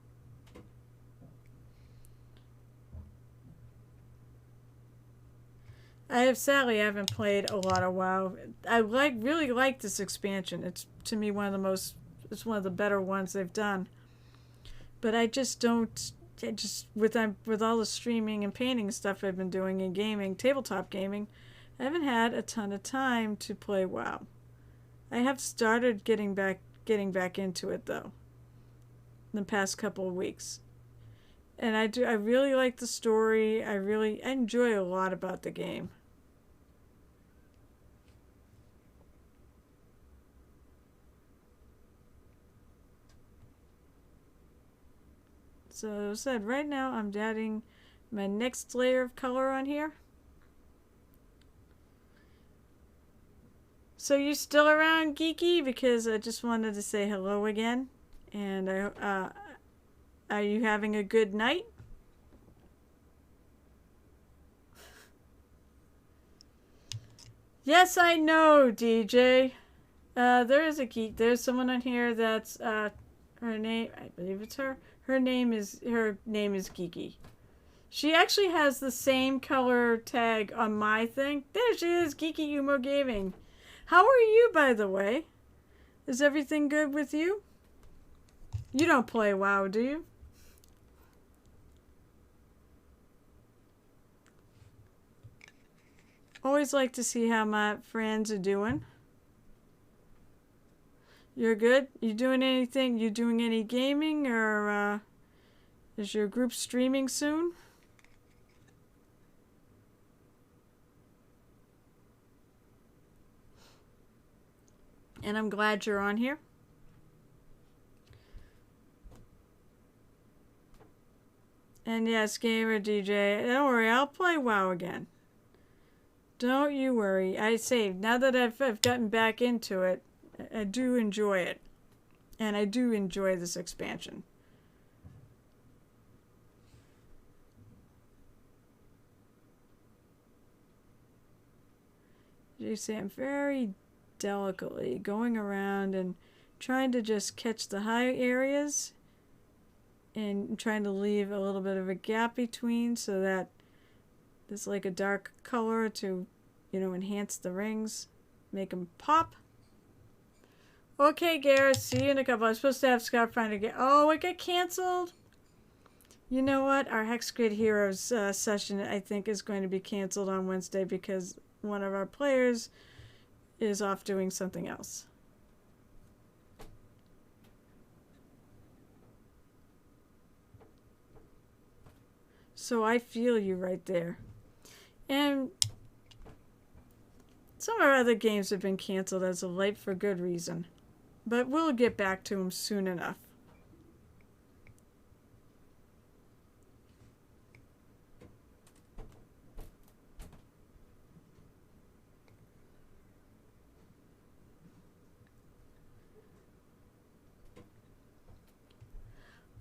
Sadly, I haven't played a lot of WoW. I really like this expansion. It's to me it's one of the better ones they've done. But I just don't, just with all the streaming and painting stuff I've been doing and gaming, tabletop gaming, I haven't had a ton of time to play WoW. I have started getting back into it though in the past couple of weeks. And I really like the story. I enjoy a lot about the game. So as I said, right now I'm adding my next layer of color on here. So you still around, Geeky? Because I just wanted to say hello again. And are you having a good night? Yes, I know, DJ. There is a geek. There's someone on here that's her name. I believe it's her. Her name is Geeky. She actually has the same color tag on my thing. There she is, Geeky Umo Gaming. How are you, by the way? Is everything good with you? You don't play WoW, do you? Always like to see how my friends are doing. You're good? You doing anything? You doing any gaming, or is your group streaming soon? And I'm glad you're on here. And yes, Gamer DJ, don't worry, I'll play WoW again. Don't you worry. I say, now that I've gotten back into it, I do enjoy it. And I do enjoy this expansion. You see, I'm very delicately going around and trying to just catch the high areas and trying to leave a little bit of a gap between so that there's like a dark color to, enhance the rings, make them pop. Okay, Garrett, see you in a couple. I was supposed to have Skyfinder get. Oh, it got canceled. You know what? Our Hex Grid Heroes session, I think, is going to be canceled on Wednesday because one of our players is off doing something else. So I feel you right there. And some of our other games have been canceled as of late for good reason. But we'll get back to them soon enough.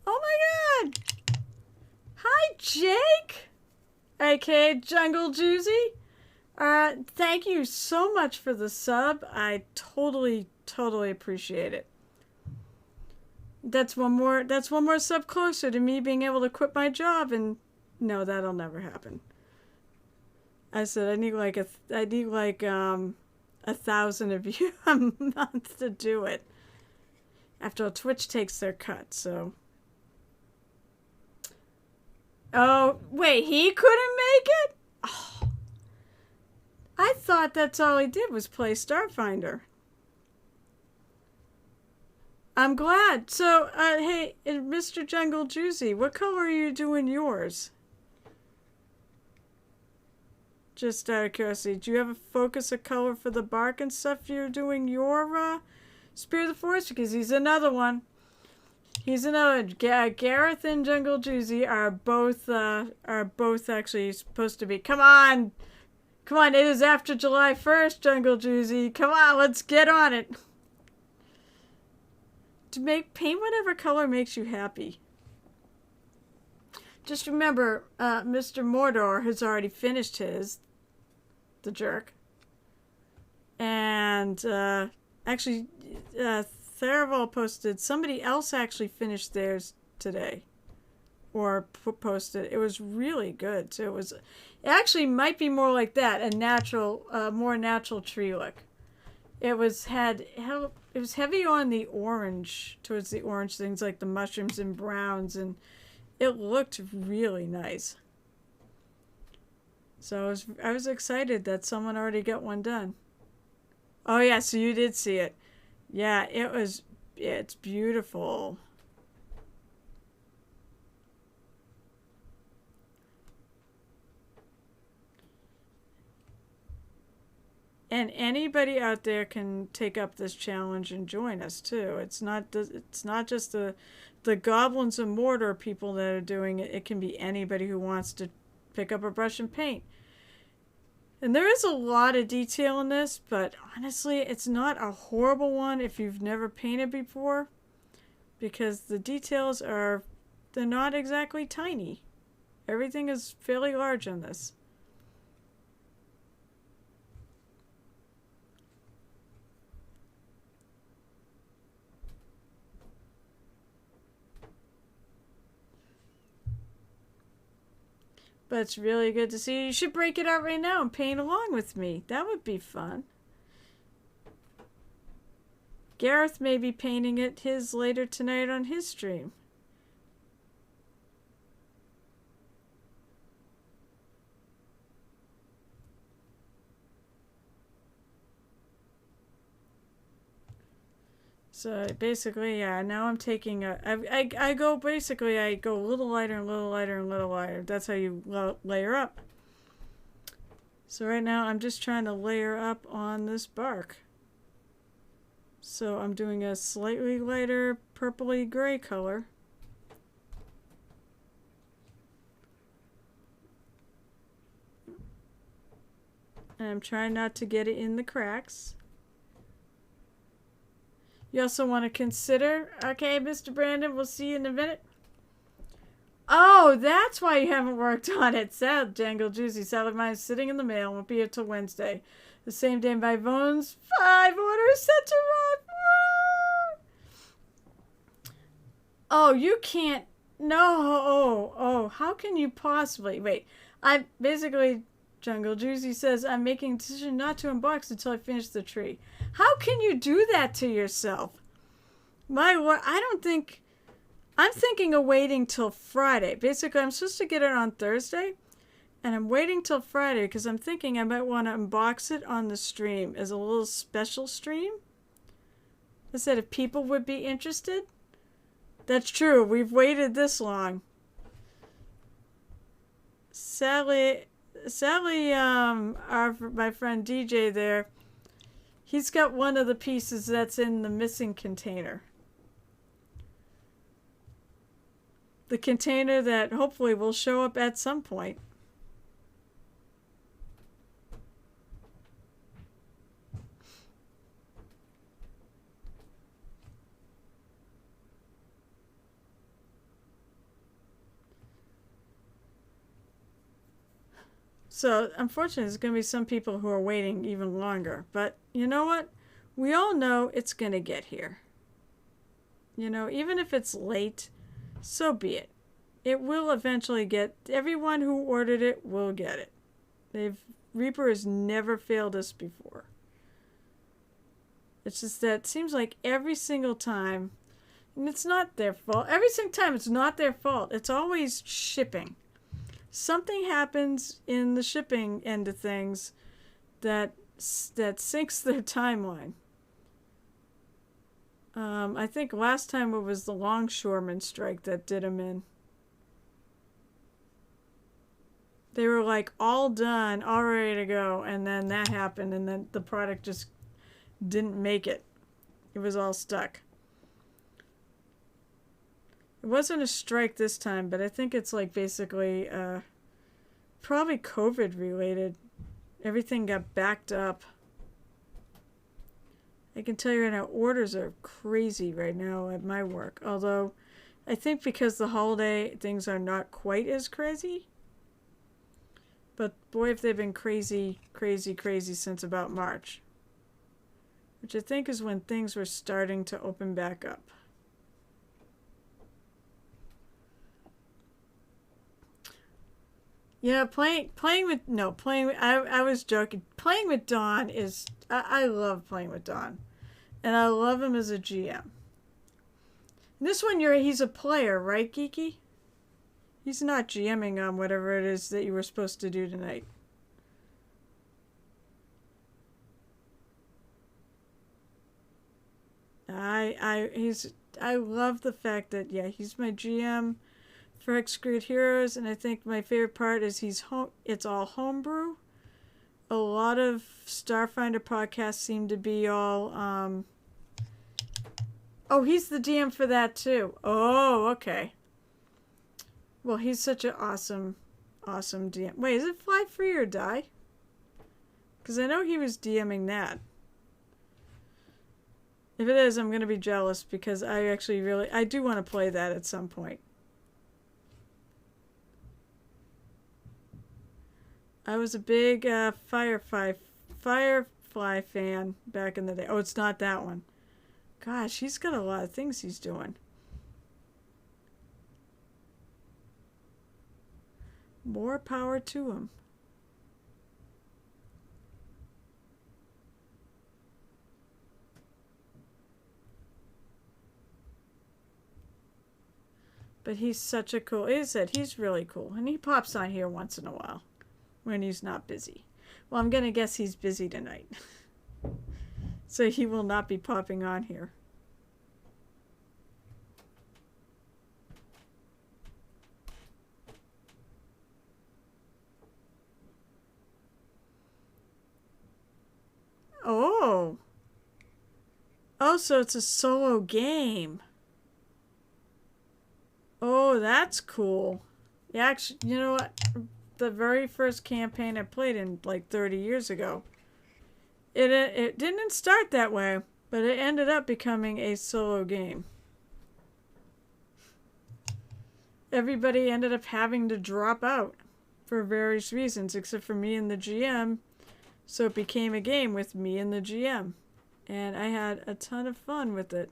Oh my god! Hi, Jake! aka Jungle Juicy. Thank you so much for the sub. I totally appreciate it. That's one more sub closer to me being able to quit my job, and no, that'll never happen. I said I need like 1,000 of you a month to do it. After all, Twitch takes their cut, so. Oh, wait, he couldn't make it? Oh. I thought that's all he did was play Starfinder. I'm glad. So, hey, Mr. Jungle Juicy, what color are you doing yours? Just out of curiosity, do you have a focus of color for the bark and stuff you're doing your Spirit of the Forest? Because he's another one. He's another. Gareth and Jungle Juicy are both actually supposed to be. Come on, it is after July 1st, Jungle Juicy. Come on, let's get on it. Paint whatever color makes you happy. Just remember, Mr. Mordor has already finished his, the jerk. And actually, Tharivol posted, somebody else actually finished theirs today. Or posted. It was really good. So it actually might be more like that, more natural tree look. It was heavy on the orange, towards the orange things like the mushrooms and browns, and It looked really nice. So I was excited that someone already got one done. Oh yeah, so you did see it. Yeah, it's beautiful. And anybody out there can take up this challenge and join us too. It's not just the goblins and mortar people that are doing it. It can be anybody who wants to pick up a brush and paint. And there is a lot of detail in this, but honestly, it's not a horrible one if you've never painted before, because the details they're not exactly tiny. Everything is fairly large on this. But it's really good to see. You should break it out right now and paint along with me. That would be fun. Gareth may be painting his later tonight on his stream. So basically, yeah, now I'm taking I go a little lighter and a little lighter and a little lighter. That's how you layer up. So right now I'm just trying to layer up on this bark. So I'm doing a slightly lighter purpley gray color. And I'm trying not to get it in the cracks. You also want to consider, okay, Mr. Brandon, we'll see you in a minute. Oh, that's why you haven't worked on it. Sad, Jangle Juicy. Salad mine is sitting in the mail. Won't be here till Wednesday. The same day by Vones. 5 orders set to run. Oh, you can't. No. Oh, how can you possibly? Wait, I basically, Jungle Juicy says, I'm making a decision not to unbox until I finish the tree. How can you do that to yourself? My Lord, I'm thinking of waiting till Friday. Basically, I'm supposed to get it on Thursday, and I'm waiting till Friday because I'm thinking I might want to unbox it on the stream as a little special stream. I said if people would be interested. That's true. We've waited this long. Sally, my friend DJ there, he's got one of the pieces that's in the missing container. The container that hopefully will show up at some point. So, unfortunately, there's going to be some people who are waiting even longer. But you know what? We all know it's going to get here. You know, even if it's late, so be it. It will eventually get. Everyone who ordered it will get it. Reaper has never failed us before. It's just that it seems like every single time, and it's not their fault. Every single time, it's not their fault. It's always shipping. Something happens in the shipping end of things that sinks their timeline. I think last time it was the longshoreman strike that did them in. They were like all done, all ready to go, and then that happened, and then the product just didn't make it. It was all stuck. It wasn't a strike this time, but I think it's like basically probably COVID related. Everything got backed up. I can tell you right now, orders are crazy right now at my work. Although, I think because the holiday, things are not quite as crazy. But boy, if they've been crazy since about March. Which I think is when things were starting to open back up. Yeah, I was joking. Playing with Don is, I love playing with Don. And I love him as a GM. This one, he's a player, right, Geeky? He's not GMing on whatever it is that you were supposed to do tonight. I love the fact that he's my GM for Hexcreed Heroes, and I think my favorite part is it's all homebrew. A lot of Starfinder podcasts seem to be all oh, he's the DM for that too. Oh, okay. Well, he's such an awesome DM. Wait, is it Fly Free or Die? Because I know he was DMing that. If it is, I'm going to be jealous because I do want to play that at some point. I was a big Firefly fan back in the day. Oh, it's not that one. Gosh, he's got a lot of things he's doing. More power to him. But he's such a cool... he's really cool. And he pops on here once in a while when he's not busy. Well, I'm going to guess he's busy tonight. So he will not be popping on here. Oh. Oh, so it's a solo game. Oh, that's cool. Yeah, actually, you know what? The very first campaign I played in like 30 years ago, it didn't start that way, but it ended up becoming a solo game. Everybody ended up having to drop out for various reasons, except for me and the GM. So it became a game with me and the GM. And I had a ton of fun with it.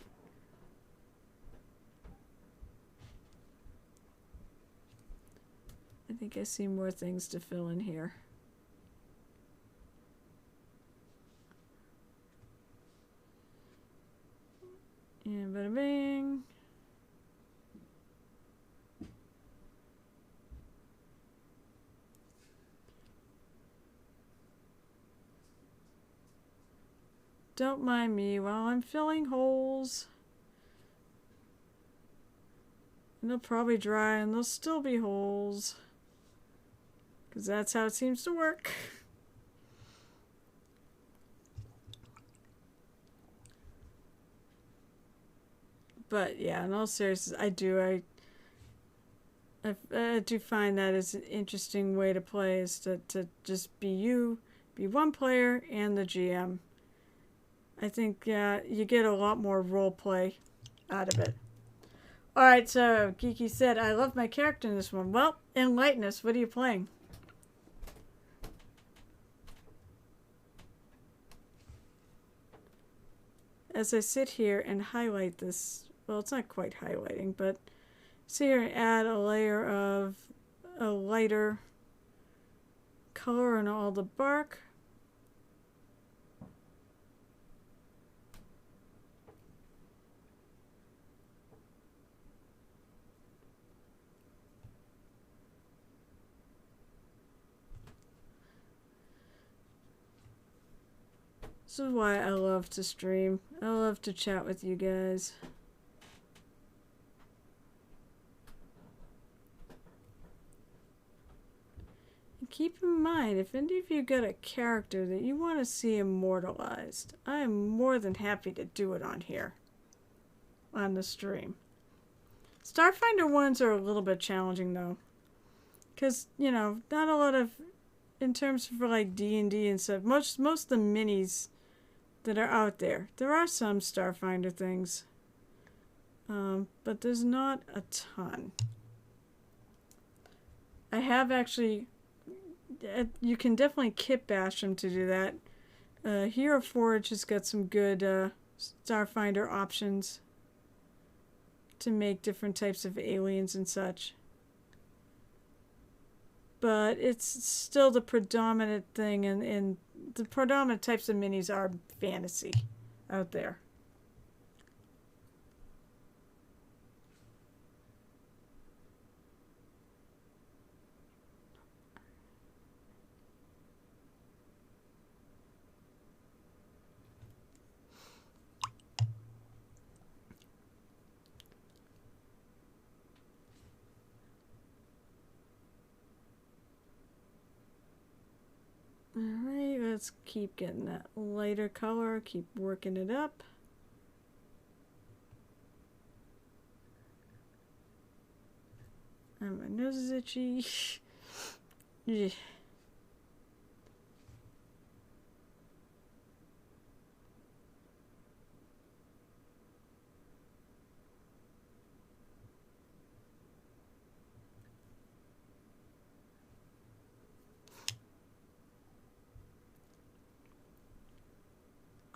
I think I see more things to fill in here. And bada bing. Don't mind me while I'm filling holes. And they'll probably dry and there'll still be holes. Because that's how it seems to work. But yeah, in all seriousness, I do find that as an interesting way to play, is to just be one player and the GM. I think you get a lot more role play out of it. Alright, so Geeky said, I love my character in this one. Well, enlighten us. What are you playing? As I sit here and highlight this, well, it's not quite highlighting, but sit here and add a layer of a lighter color on all the bark. This is why I love to stream. I love to chat with you guys. And keep in mind, if any of you got a character that you want to see immortalized, I am more than happy to do it on here. On the stream. Starfinder ones are a little bit challenging though. Because, you know, not a lot of, in terms of like D&D and stuff, most of the minis that are out there. There are some Starfinder things, but there's not a ton. I have actually, you can definitely kit bash them to do that. Hero Forge has got some good Starfinder options to make different types of aliens and such. But it's still the predominant thing, and the predominant types of minis are fantasy out there. Alright, let's keep getting that lighter color, keep working it up. And my nose is itchy. Yeah.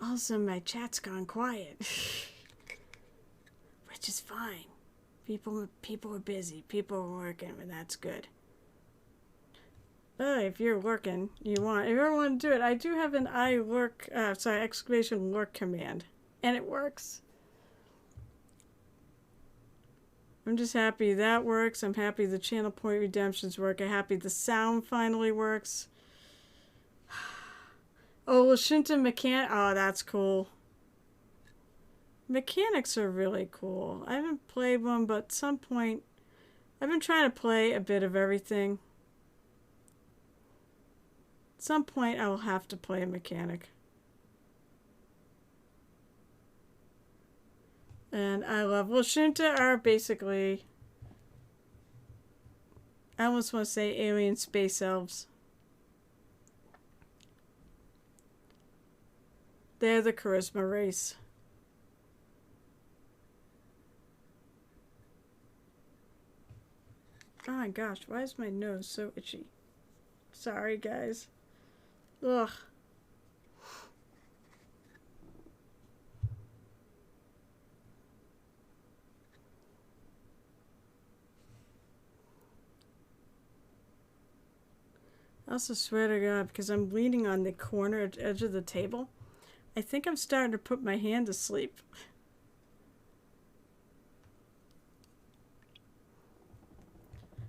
Also, my chat's gone quiet, which is fine. People are busy. People are working, and that's good. If you're lurking, if you ever want to do it, I do have an exclamation lurk command, and it works. I'm just happy that works. I'm happy the channel point redemptions work. I'm happy the sound finally works. Oh, Lashunta mechanic. Oh, that's cool. Mechanics are really cool. I haven't played one, but at some point, I've been trying to play a bit of everything. At some point, I will have to play a mechanic. And I love Lashunta are basically, I almost want to say alien space elves. They're the charisma race. Oh my gosh, why is my nose so itchy? Sorry, guys. Ugh. I also swear to God, because I'm leaning on the corner edge of the table, I think I'm starting to put my hand to sleep.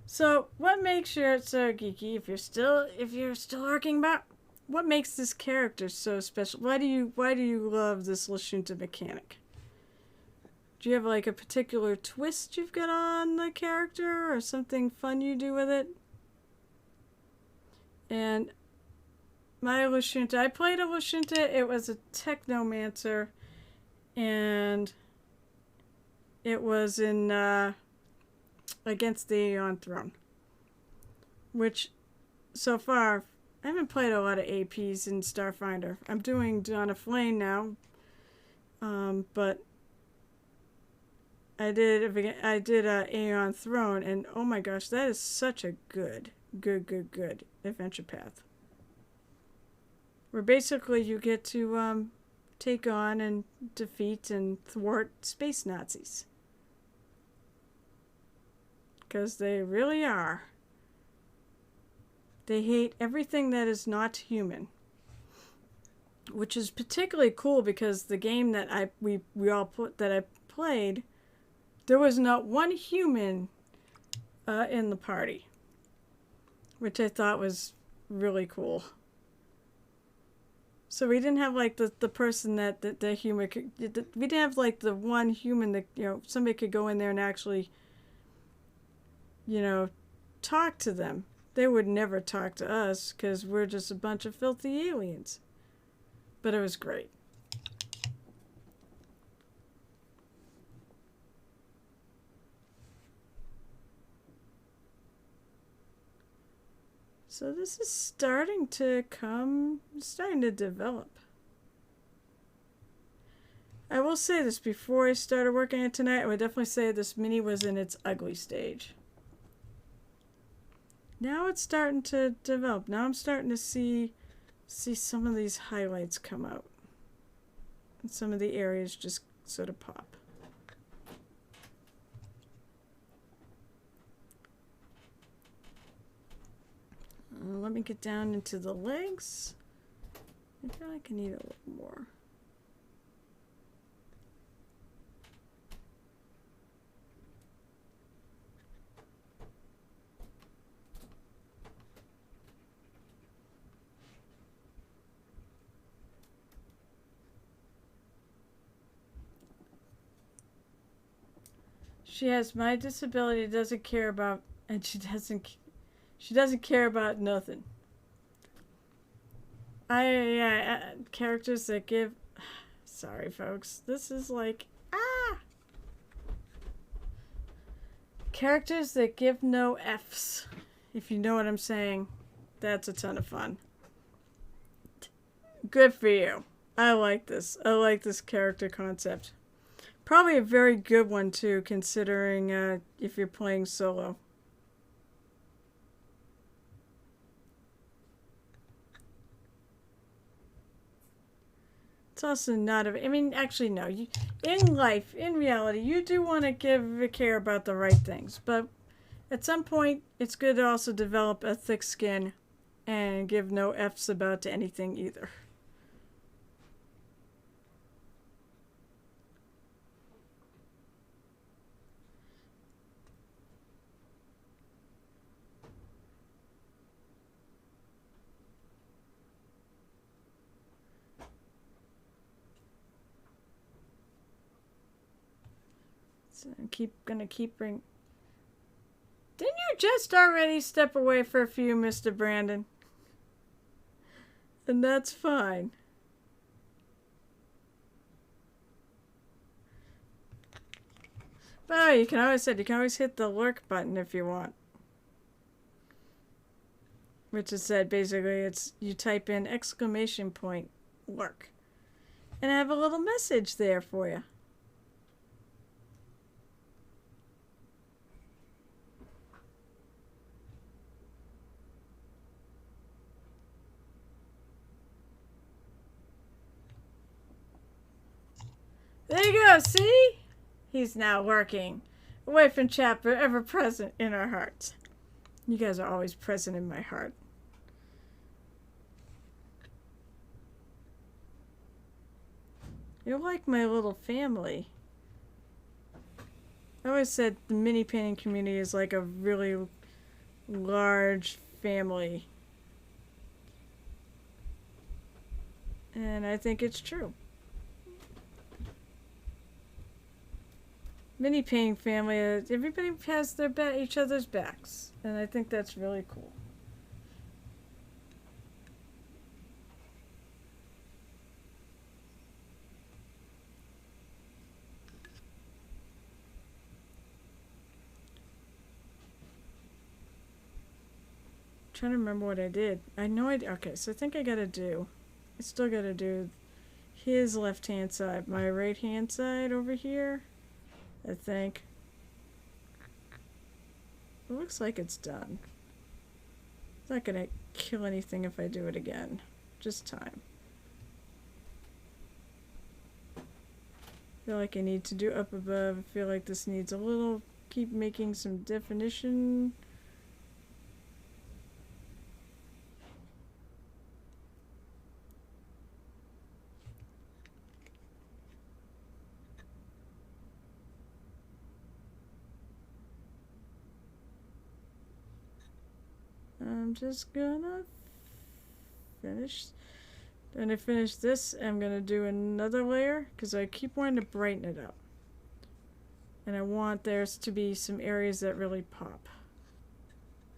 So, what makes you so geeky? If you're still lurking about, what makes this character so special? Why do you love this Lashunta mechanic? Do you have like a particular twist you've got on the character, or something fun you do with it? And my Lashunta, I played a Lashunta. It was a Technomancer, and it was in against the Aeon Throne, which so far I haven't played a lot of APs in Starfinder. I'm doing Dawn of Flame now, but I did Aeon Throne, and oh my gosh, that is such a good adventure path. Where basically you get to take on and defeat and thwart space Nazis. Because they really are. They hate everything that is not human. Which is particularly cool because the game that I played, there was not one human in the party. Which I thought was really cool. So we didn't have like the person that the human could, we didn't have like the one human that, you know, somebody could go in there and actually, you know, talk to them. They would never talk to us because we're just a bunch of filthy aliens. But it was great. So this is starting to develop. I will say this, before I started working on it tonight, I would definitely say this mini was in its ugly stage. Now it's starting to develop. Now I'm starting to see some of these highlights come out. And some of the areas just sort of pop. Let me get down into the legs. I feel like I need a little more. She has my disability, doesn't care about, and she doesn't care about nothing. Characters that give. Sorry, folks. This is like characters that give no F's. If you know what I'm saying, that's a ton of fun. Good for you. I like this. I like this character concept. Probably a very good one too, considering if you're playing solo. It's also not a. I mean, actually, no. In life, in reality, you do want to give a care about the right things, but at some point, it's good to also develop a thick skin and give no F's about anything either. So I'm gonna keep bring. Didn't you just already step away for a few, Mr. Brandon? And that's fine. But you can always hit the lurk button if you want. Which is said basically it's you type in !lurk. And I have a little message there for you. There you go, see? He's now lurking. Away from chat, but ever present in our hearts. You guys are always present in my heart. You're like my little family. I always said the mini painting community is like a really large family. And I think it's true. Mini painting family, everybody has their each other's backs. And I think that's really cool. Trying to remember what I did. I know I did. Okay, so I think I still gotta do his left hand side, my right hand side over here, I think. It looks like it's done. It's not gonna kill anything if I do it again. Just time. I feel like I need to do up above. I feel like this needs a little, keep making some definition. I'm just gonna finish. When I finish this, I'm gonna do another layer because I keep wanting to brighten it up. And I want there to be some areas that really pop.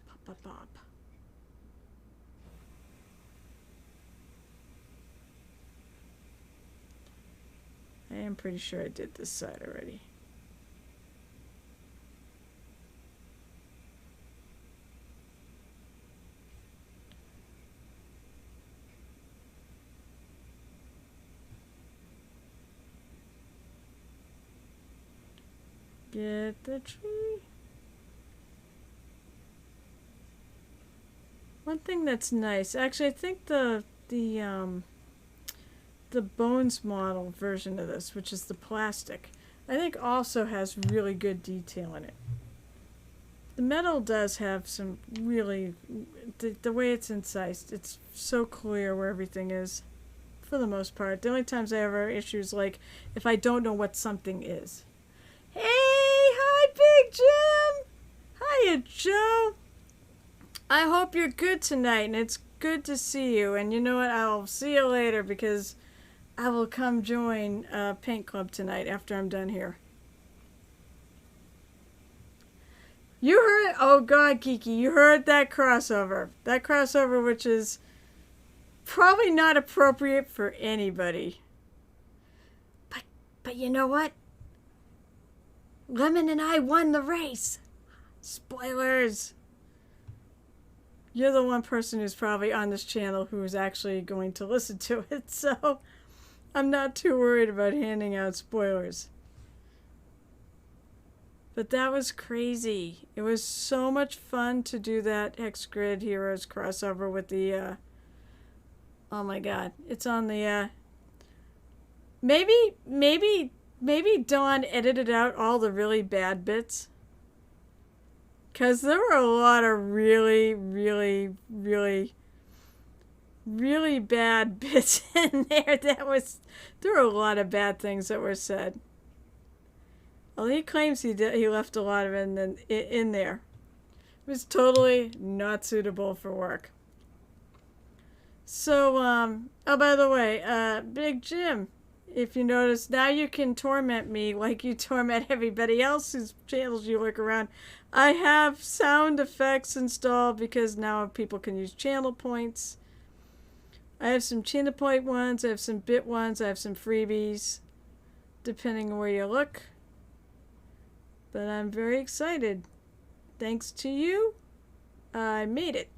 Pop, pop, pop. I am pretty sure I did this side already. Get the tree. One thing that's nice, actually, I think the Bones model version of this, which is the plastic, I think also has really good detail in it. The metal does have some really, the way it's incised, it's so clear where everything is, for the most part. The only times I ever issues like if I don't know what something is. Hey, hi, Big Jim. Hiya, Joe. I hope you're good tonight, and it's good to see you. And you know what? I'll see you later because I will come join Paint Club tonight after I'm done here. You heard? Oh God, Kiki, you heard that crossover? That crossover, which is probably not appropriate for anybody. But you know what? Lemon and I won the race. Spoilers. You're the one person who's probably on this channel who's actually going to listen to it, so I'm not too worried about handing out spoilers. But that was crazy. It was so much fun to do that Hex Grid Heroes crossover with the, oh my god. It's on the, maybe Dawn edited out all the really bad bits. Because there were a lot of really, really, really, really bad bits in there. There were a lot of bad things that were said. Well, he claims he left a lot of it in there. It was totally not suitable for work. So, oh, by the way, Big Jim, if you notice, now you can torment me like you torment everybody else whose channels you look around. I have sound effects installed because now people can use channel points. I have some channel point ones, I have some bit ones, I have some freebies, depending on where you look. But I'm very excited. Thanks to you, I made it.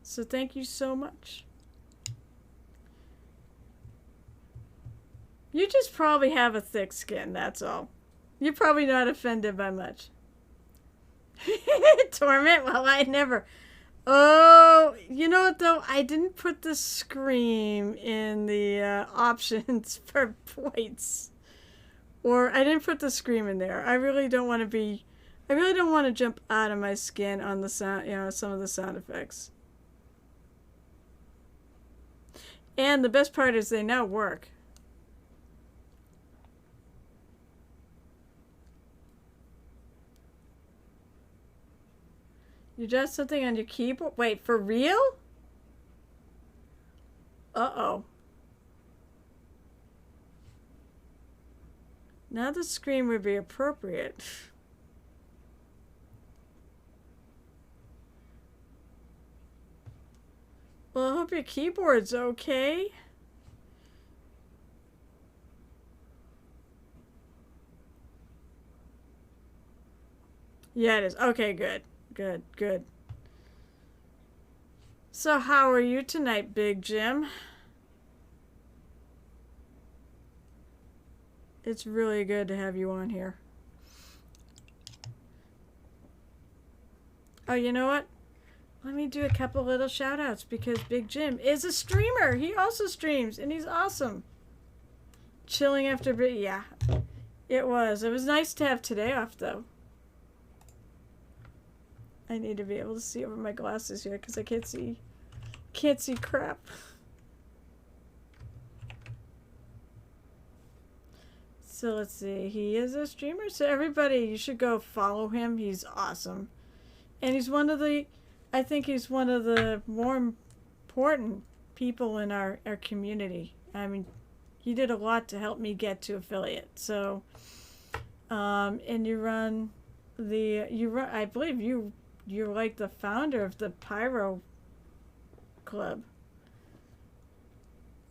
So thank you so much. You just probably have a thick skin, that's all. You're probably not offended by much. Torment? Well, I never. Oh, you know what though? I didn't put the scream in the options for points. Or I didn't put the scream in there. I really don't want to jump out of my skin on the sound, some of the sound effects. And the best part is they now work. You adjust something on your keyboard? Wait, for real? Uh-oh. Now the scream would be appropriate. Well, I hope your keyboard's okay. Yeah, it is. Okay, good. Good, good. So how are you tonight, Big Jim? It's really good to have you on here. Oh, you know what? Let me do a couple little shout outs because Big Jim is a streamer. He also streams and he's awesome. Chilling after, yeah, it was. It was nice to have today off though. I need to be able to see over my glasses here because I can't see crap. So let's see. He is a streamer, so everybody, you should go follow him. He's awesome. And he's one of the, I think he's one of the more important people in our community. I mean, he did a lot to help me get to affiliate. So, and you run the, I believe you're like the founder of the Pyro Club.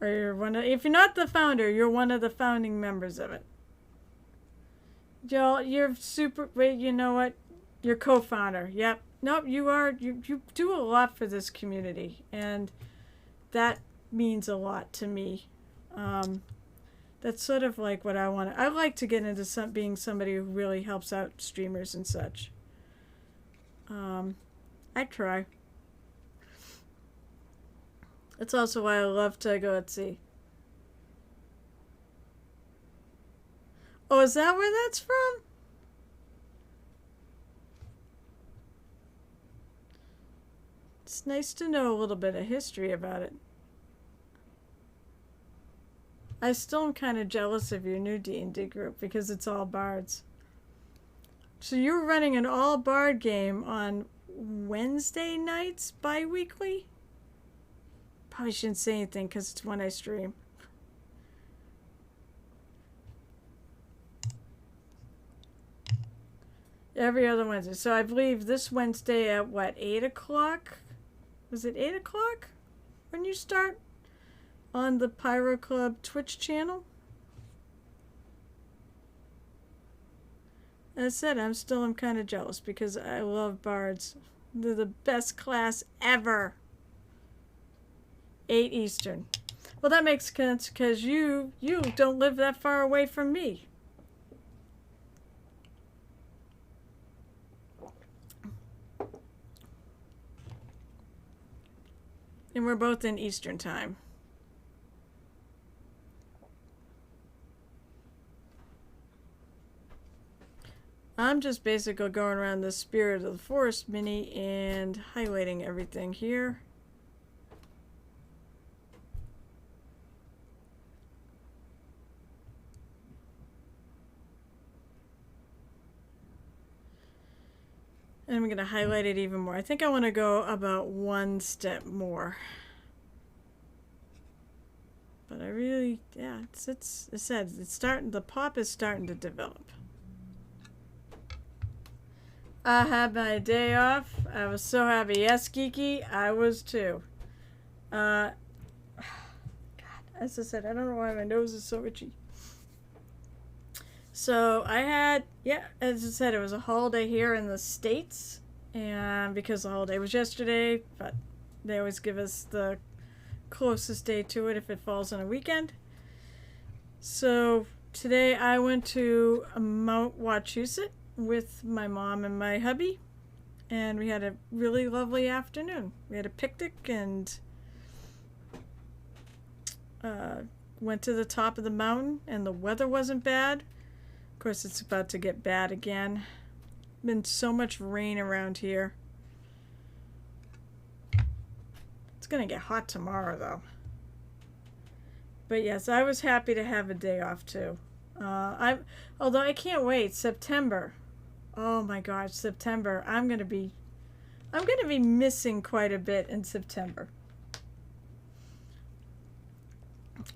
Or you're one of, if you're not the founder, you're one of the founding members of it. Joel, you're super, wait, you know what? You're co-founder. Yep. Nope, you are, you do a lot for this community. And that means a lot to me. That's sort of like what I want to, I like to get into being somebody who really helps out streamers and such. I try. That's also why I love to go, let's see. Oh, is that where that's from? It's nice to know a little bit of history about it. I still am kind of jealous of your new D&D group because it's all bards. So you're running an all bard game on Wednesday nights bi-weekly? Probably shouldn't say anything because it's when I stream. Every other Wednesday. So I believe this Wednesday at what, 8 o'clock? Was it 8 o'clock when you start on the Pyro Club Twitch channel? As I said, I'm kind of jealous because I love bards. They're the best class ever. 8 Eastern. Well, that makes sense because you don't live that far away from me. And we're both in Eastern time. I'm just basically going around the Spirit of the Forest mini and highlighting everything here. And I'm going to highlight it even more. I think I want to go about 1 step more. But I really, yeah, it's starting, the pop is starting to develop. I had my day off. I was so happy. Yes, Geeky, I was too. God, as I said, I don't know why my nose is so itchy. So I had, yeah, as I said, it was a holiday here in the States. And because the holiday was yesterday, but they always give us the closest day to it if it falls on a weekend. So today I went to Mount Wachusett with my mom and my hubby, and we had a really lovely afternoon. We had a picnic and went to the top of the mountain, and the weather wasn't bad. Of course, it's about to get bad again. Been so much rain around here. It's gonna get hot tomorrow though. But yes, I was happy to have a day off too. Although I can't wait. September. Oh my gosh, September. I'm gonna be missing quite a bit in September.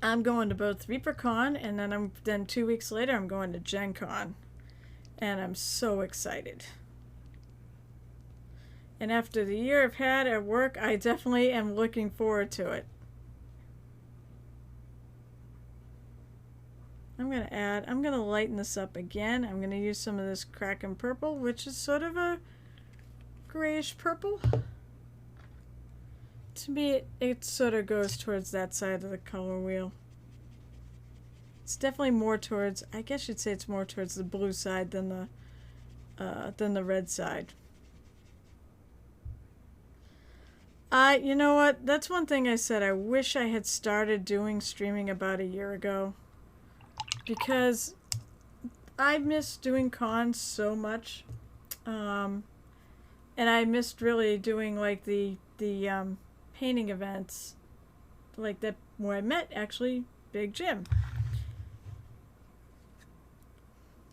I'm going to both ReaperCon and then 2 weeks later I'm going to Gen Con. And I'm so excited. And after the year I've had at work, I definitely am looking forward to it. I'm going to lighten this up again. I'm going to use some of this Kraken Purple, which is sort of a grayish purple. To me, it sort of goes towards that side of the color wheel. It's definitely more towards, I guess you'd say it's more towards the blue side than the red side. You know what? That's one thing I said. I wish I had started doing streaming about a year ago. Because I miss doing cons so much. And I missed really doing like the painting events. Like that where I met actually Big Jim.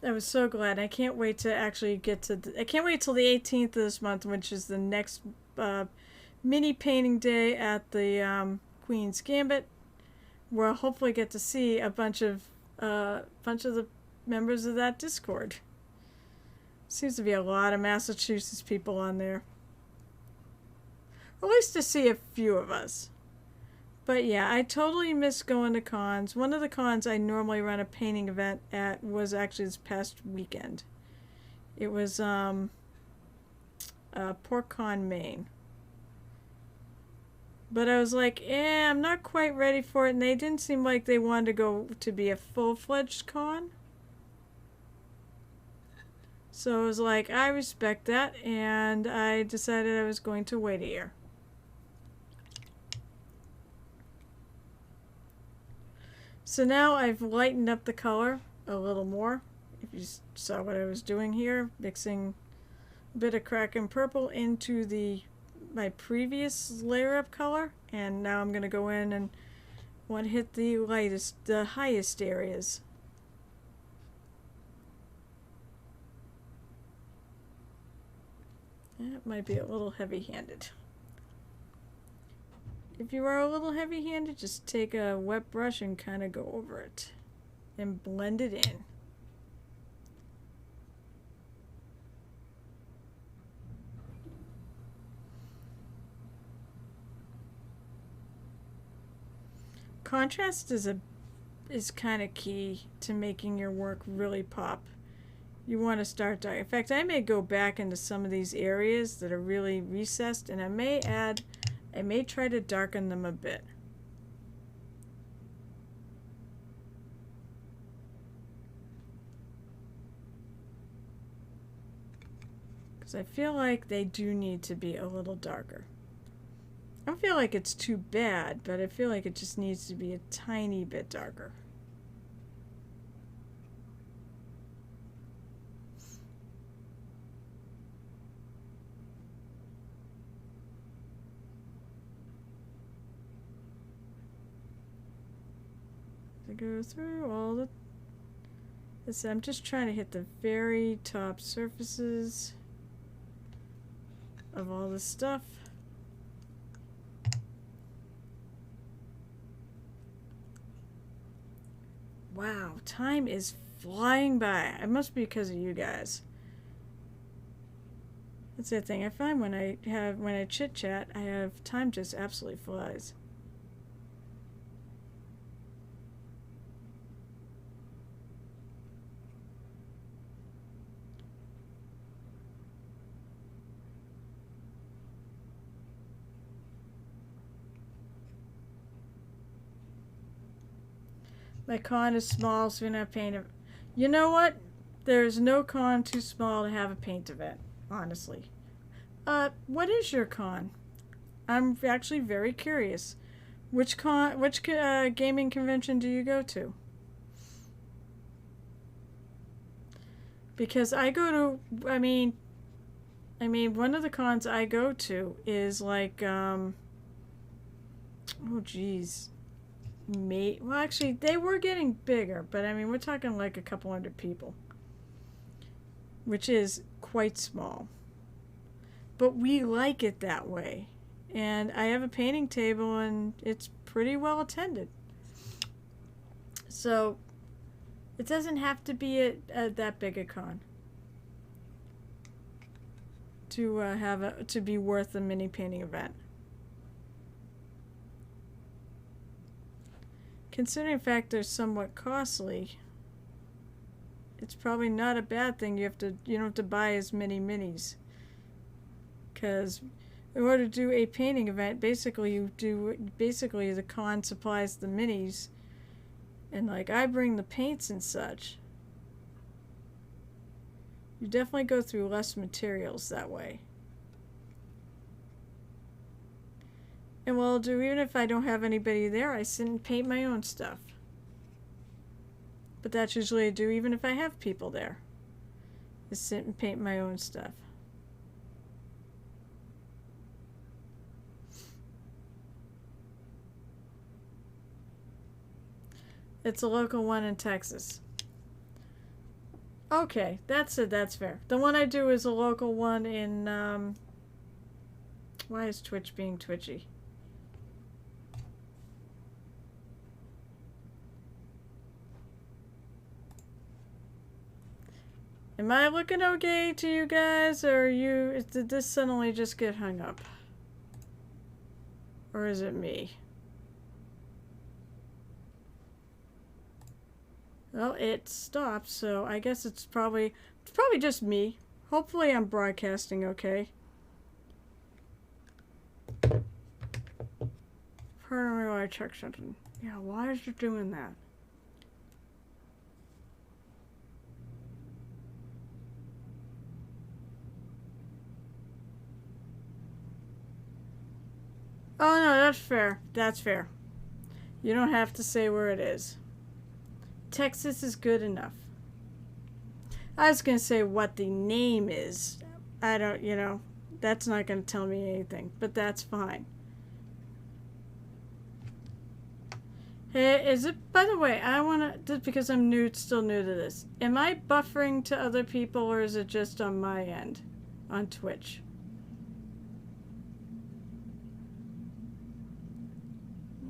I was so glad. I can't wait to actually get to I can't wait till the 18th of this month, which is the next mini painting day at the Queen's Gambit, where I'll hopefully get to see a bunch of the members of that Discord. Seems to be a lot of Massachusetts people on there. At least to see a few of us. But yeah, I totally miss going to cons. One of the cons I normally run a painting event at was actually this past weekend. It was PortCon, Maine. But I was like, I'm not quite ready for it, and they didn't seem like they wanted to go to be a full-fledged con. So I was like, I respect that, and I decided I was going to wait a year. So now I've lightened up the color a little more. If you saw what I was doing here, mixing a bit of Kraken Purple into my previous layer up color, and now I'm going to go in and want to hit the highest areas. That might be a little heavy-handed. If you are a little heavy-handed, just take a wet brush and kind of go over it and blend it in. Contrast is kind of key to making your work really pop. You want to start dark. In fact, I may go back into some of these areas that are really recessed, and I may try to darken them a bit. Because I feel like they do need to be a little darker. I don't feel like it's too bad, but I feel like it just needs to be a tiny bit darker. To go through all this, I'm just trying to hit the very top surfaces of all this stuff. Wow, time is flying by. It must be because of you guys. That's the thing. I find when I chit chat, I have time just absolutely flies. My con is small, so we don't have paint event. You know what? There's no con too small to have a paint event, honestly. What is your con? I'm actually very curious. Which gaming convention do you go to? Because I go to, I mean, one of the cons I go to is like, oh geez. Well, actually, they were getting bigger, but I mean, we're talking like a couple hundred people, which is quite small. But we like it that way. And I have a painting table, and it's pretty well attended. So it doesn't have to be that big a con to be worth a mini painting event. Considering the fact they're somewhat costly, it's probably not a bad thing. You don't have to buy as many minis. Because in order to do a painting event, basically the con supplies the minis, and like I bring the paints and such. You definitely go through less materials that way. And what I'll do, even if I don't have anybody there, I sit and paint my own stuff. But that's usually I do even if I have people there. I sit and paint my own stuff. It's a local one in Texas. Okay, that's fair. The one I do is a local one in, why is Twitch being twitchy? Am I looking okay to you guys, or did this suddenly just get hung up? Or is it me? Well, it stopped, so I guess it's probably just me. Hopefully I'm broadcasting okay. Pardon me while I check something. Yeah, why is it doing that? Oh no, that's fair. That's fair. You don't have to say where it is. Texas is good enough. I was going to say what the name is. I don't, that's not going to tell me anything, but that's fine. Hey, is it, by the way, I want to, just because I'm still new to this, am I buffering to other people, or is it just on my end on Twitch?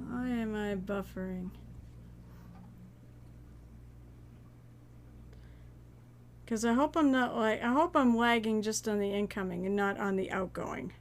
Why am I buffering? Because I hope I hope I'm lagging just on the incoming and not on the outgoing.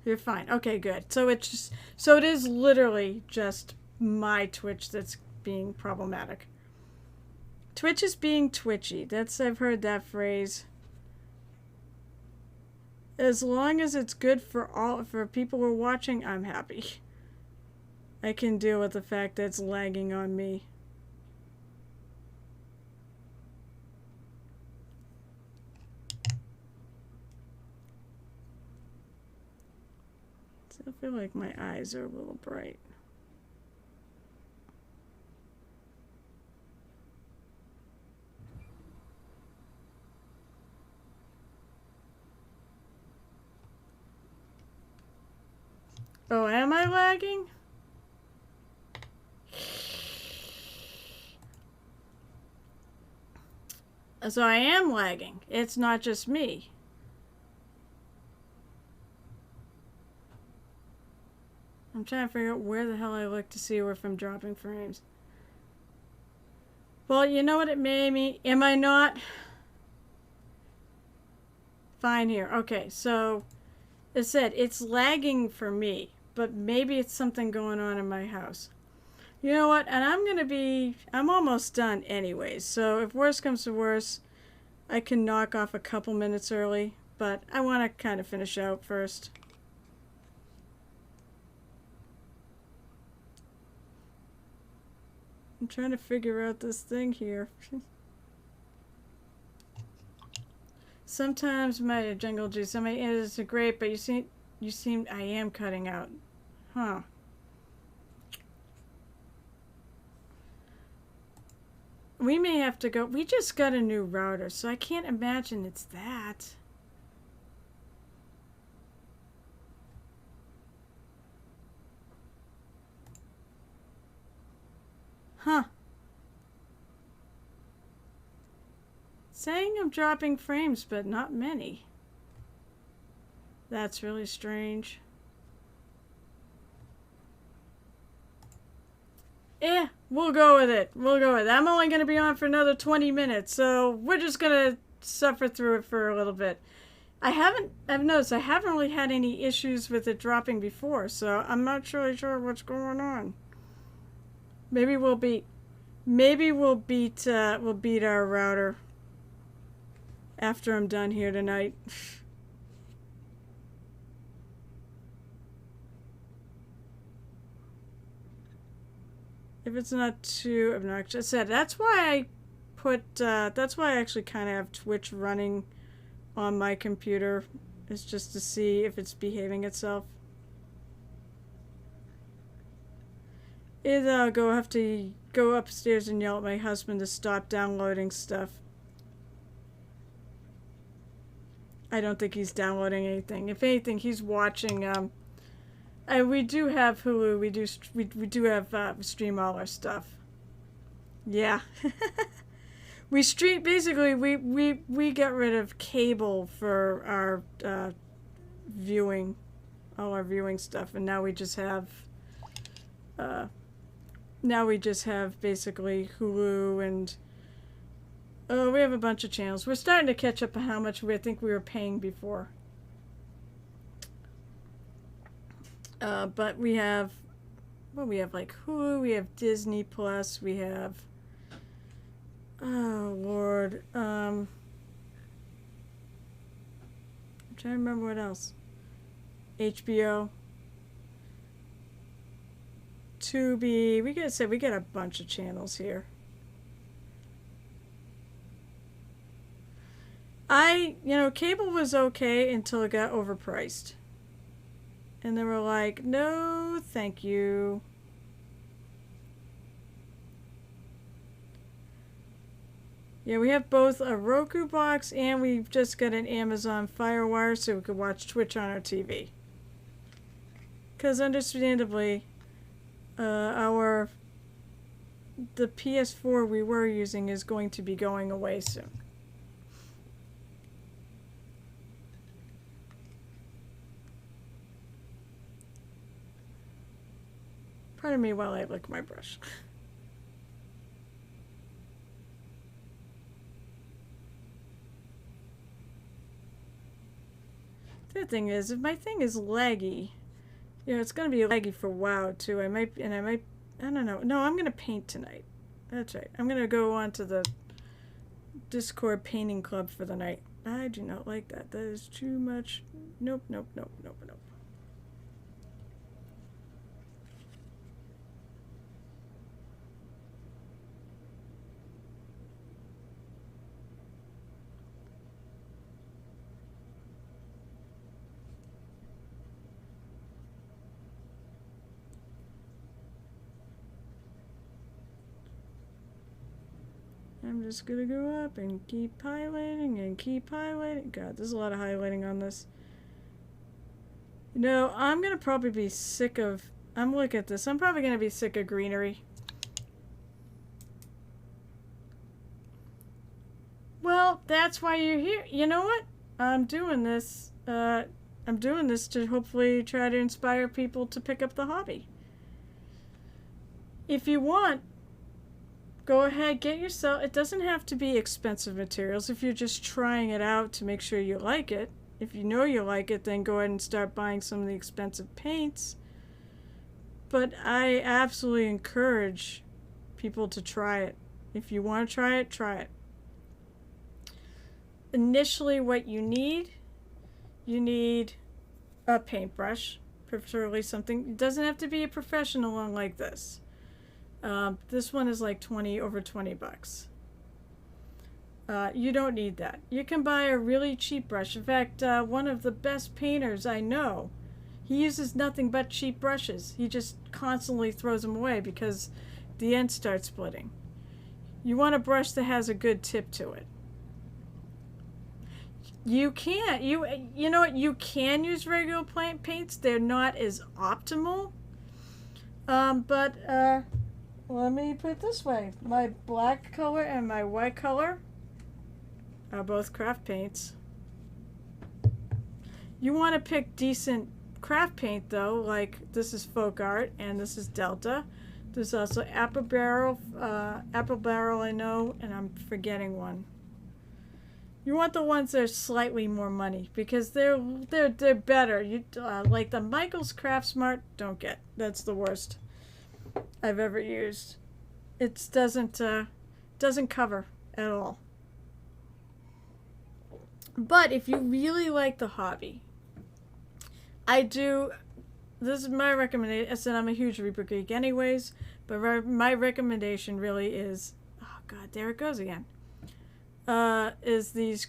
You're fine. Okay, good. So it's just, so it is literally just my Twitch that's being problematic. Twitch is being twitchy. I've heard that phrase. As long as it's good for people who are watching, I'm happy. I can deal with the fact that it's lagging on me. I feel like my eyes are a little bright. Oh, am I lagging? So I am lagging. It's not just me. I'm trying to figure out where the hell I look to see if I'm dropping frames. Well, you know what it made me? Am I not? Fine here. Okay, so it said it's lagging for me, but maybe it's something going on in my house. You know what? And I'm almost done anyways. So if worse comes to worse, I can knock off a couple minutes early, but I want to kind of finish out first. I'm trying to figure out this thing here. Sometimes my jungle juice, my is great, but you seem, I am cutting out. Huh. We may have to go, we just got a new router, so I can't imagine it's that. Huh. Saying I'm dropping frames, but not many. That's really strange. We'll go with it. We'll go with it. I'm only going to be on for another 20 minutes, so we're just going to suffer through it for a little bit. I've noticed I haven't really had any issues with it dropping before, so I'm not really sure what's going on. Maybe we'll beat our router after I'm done here tonight. If it's not too obnoxious. That's why that's why I actually kind of have Twitch running on my computer. Is just to see if it's behaving itself. Either I'll have to go upstairs and yell at my husband to stop downloading stuff. I don't think he's downloading anything. If anything, he's watching. We do have Hulu. We do have stream all our stuff. Yeah. We stream basically. We got rid of cable for our viewing, all our viewing stuff, and now we just have. Now we just have basically Hulu and. Oh, we have a bunch of channels. We're starting to catch up on how much I think we were paying before. But we have, well, we have like Hulu, we have Disney Plus, we have, oh Lord, I'm trying to remember what else. HBO, Tubi, we got a bunch of channels here. Cable was okay until it got overpriced. And they were like, no, thank you. Yeah, we have both a Roku box and we've just got an Amazon Firewire so we could watch Twitch on our TV. Because understandably, the PS4 we were using is going to be going away soon. Pardon me while I lick my brush. The thing is, if my thing is laggy, it's going to be laggy for a while too. I might, I don't know. No, I'm going to paint tonight. That's right. I'm going to go on to the Discord painting club for the night. I do not like that. That is too much. Nope, nope, nope, nope, nope. I'm just gonna go up and keep highlighting and keep highlighting. God, there's a lot of highlighting on this. I'm gonna probably be sick of... I'm looking at this. I'm probably gonna be sick of greenery. Well, that's why you're here. You know what? I'm doing this. I'm doing this to hopefully try to inspire people to pick up the hobby. If you want, go ahead, get yourself... It doesn't have to be expensive materials if you're just trying it out to make sure you like it. If you know you like it, then go ahead and start buying some of the expensive paints. But I absolutely encourage people to try it. If you want to try it, try it. Initially, what you need a paintbrush, preferably something... It doesn't have to be a professional one like this. This one is like over 20 bucks. You don't need that. You can buy a really cheap brush. In fact, one of the best painters I know, he uses nothing but cheap brushes. He just constantly throws them away because the ends start splitting. You want a brush that has a good tip to it. You can. You know what? You can use regular paints. They're not as optimal. But let me put it this way. My black color and my white color are both craft paints. You want to pick decent craft paint though, like this is Folk Art and this is Delta. There's also Apple Barrel I know, and I'm forgetting one. You want the ones that are slightly more money because they're better. You like the Michaels Craft Smart, don't get. That's the worst I've ever used. It doesn't cover at all. But if you really like the hobby, this is my recommendation. I said I'm a huge Reaper geek anyways, but my recommendation really is, oh God, there it goes again. Is these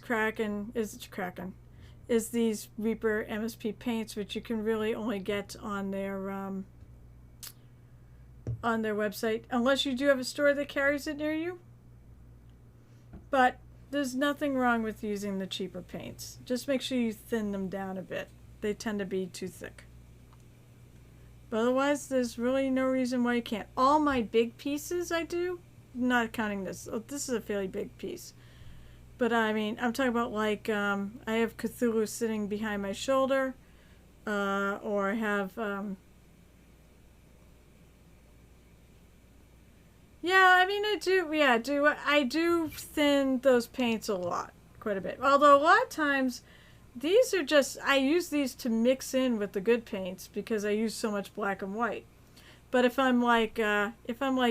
Reaper MSP paints, which you can really only get on their website, unless you do have a store that carries it near you. But there's nothing wrong with using the cheaper paints. Just make sure you thin them down a bit. They tend to be too thick. But otherwise, there's really no reason why you can't. All my big pieces I do, not counting this. Oh, this is a fairly big piece. But I mean, I'm talking about like, I have Cthulhu sitting behind my shoulder. Or I have, yeah, I mean, I do thin those paints a lot, quite a bit. Although a lot of times, these are just, I use these to mix in with the good paints because I use so much black and white. But if I'm like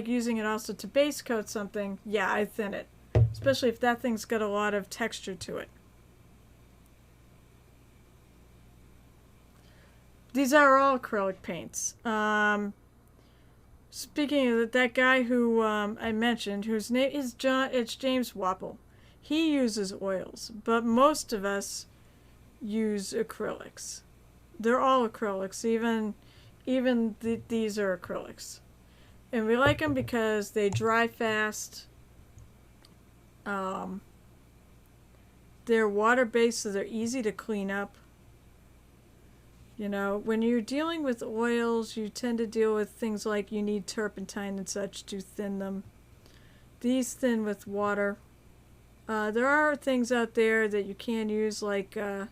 using it also to base coat something, yeah, I thin it. Especially if that thing's got a lot of texture to it. These are all acrylic paints. Speaking of that guy who I mentioned, whose name is it's James Wapple. He uses oils, but most of us use acrylics. They're all acrylics, even these are acrylics. And we like them because they dry fast. They're water-based, so they're easy to clean up. You know, when you're dealing with oils, you tend to deal with things like you need turpentine and such to thin them. These thin with water. There are things out there that you can use, like, oh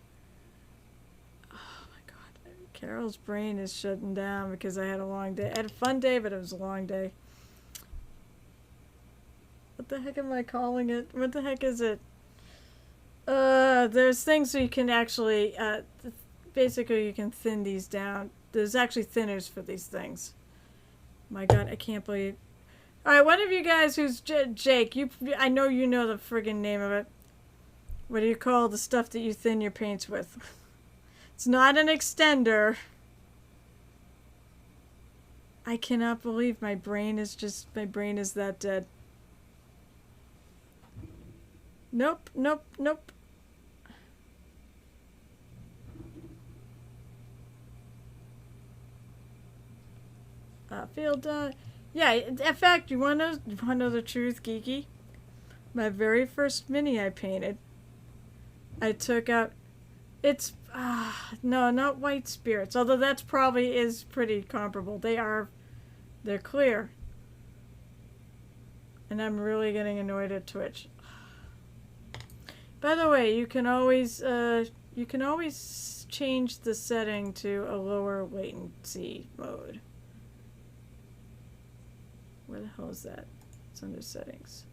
my God, Carol's brain is shutting down because I had a long day. I had a fun day, but it was a long day. What the heck am I calling it? What the heck is it? There's things that you can actually, basically you can thin these down. There's actually thinners for these things. My God, I can't believe. All right, one of you guys who's Jake, I know you know the friggin' name of it. What do you call the stuff that you thin your paints with? It's not an extender. I cannot believe my brain is that dead. Nope, nope, nope. Field, yeah, in fact, you wanna know the truth, Geeky? My very first mini I painted, I took out, it's, no, not white spirits, although that's probably is pretty comparable. They're clear. And I'm really getting annoyed at Twitch. By the way, you can always change the setting to a lower latency mode. Where the hell is that? It's under settings.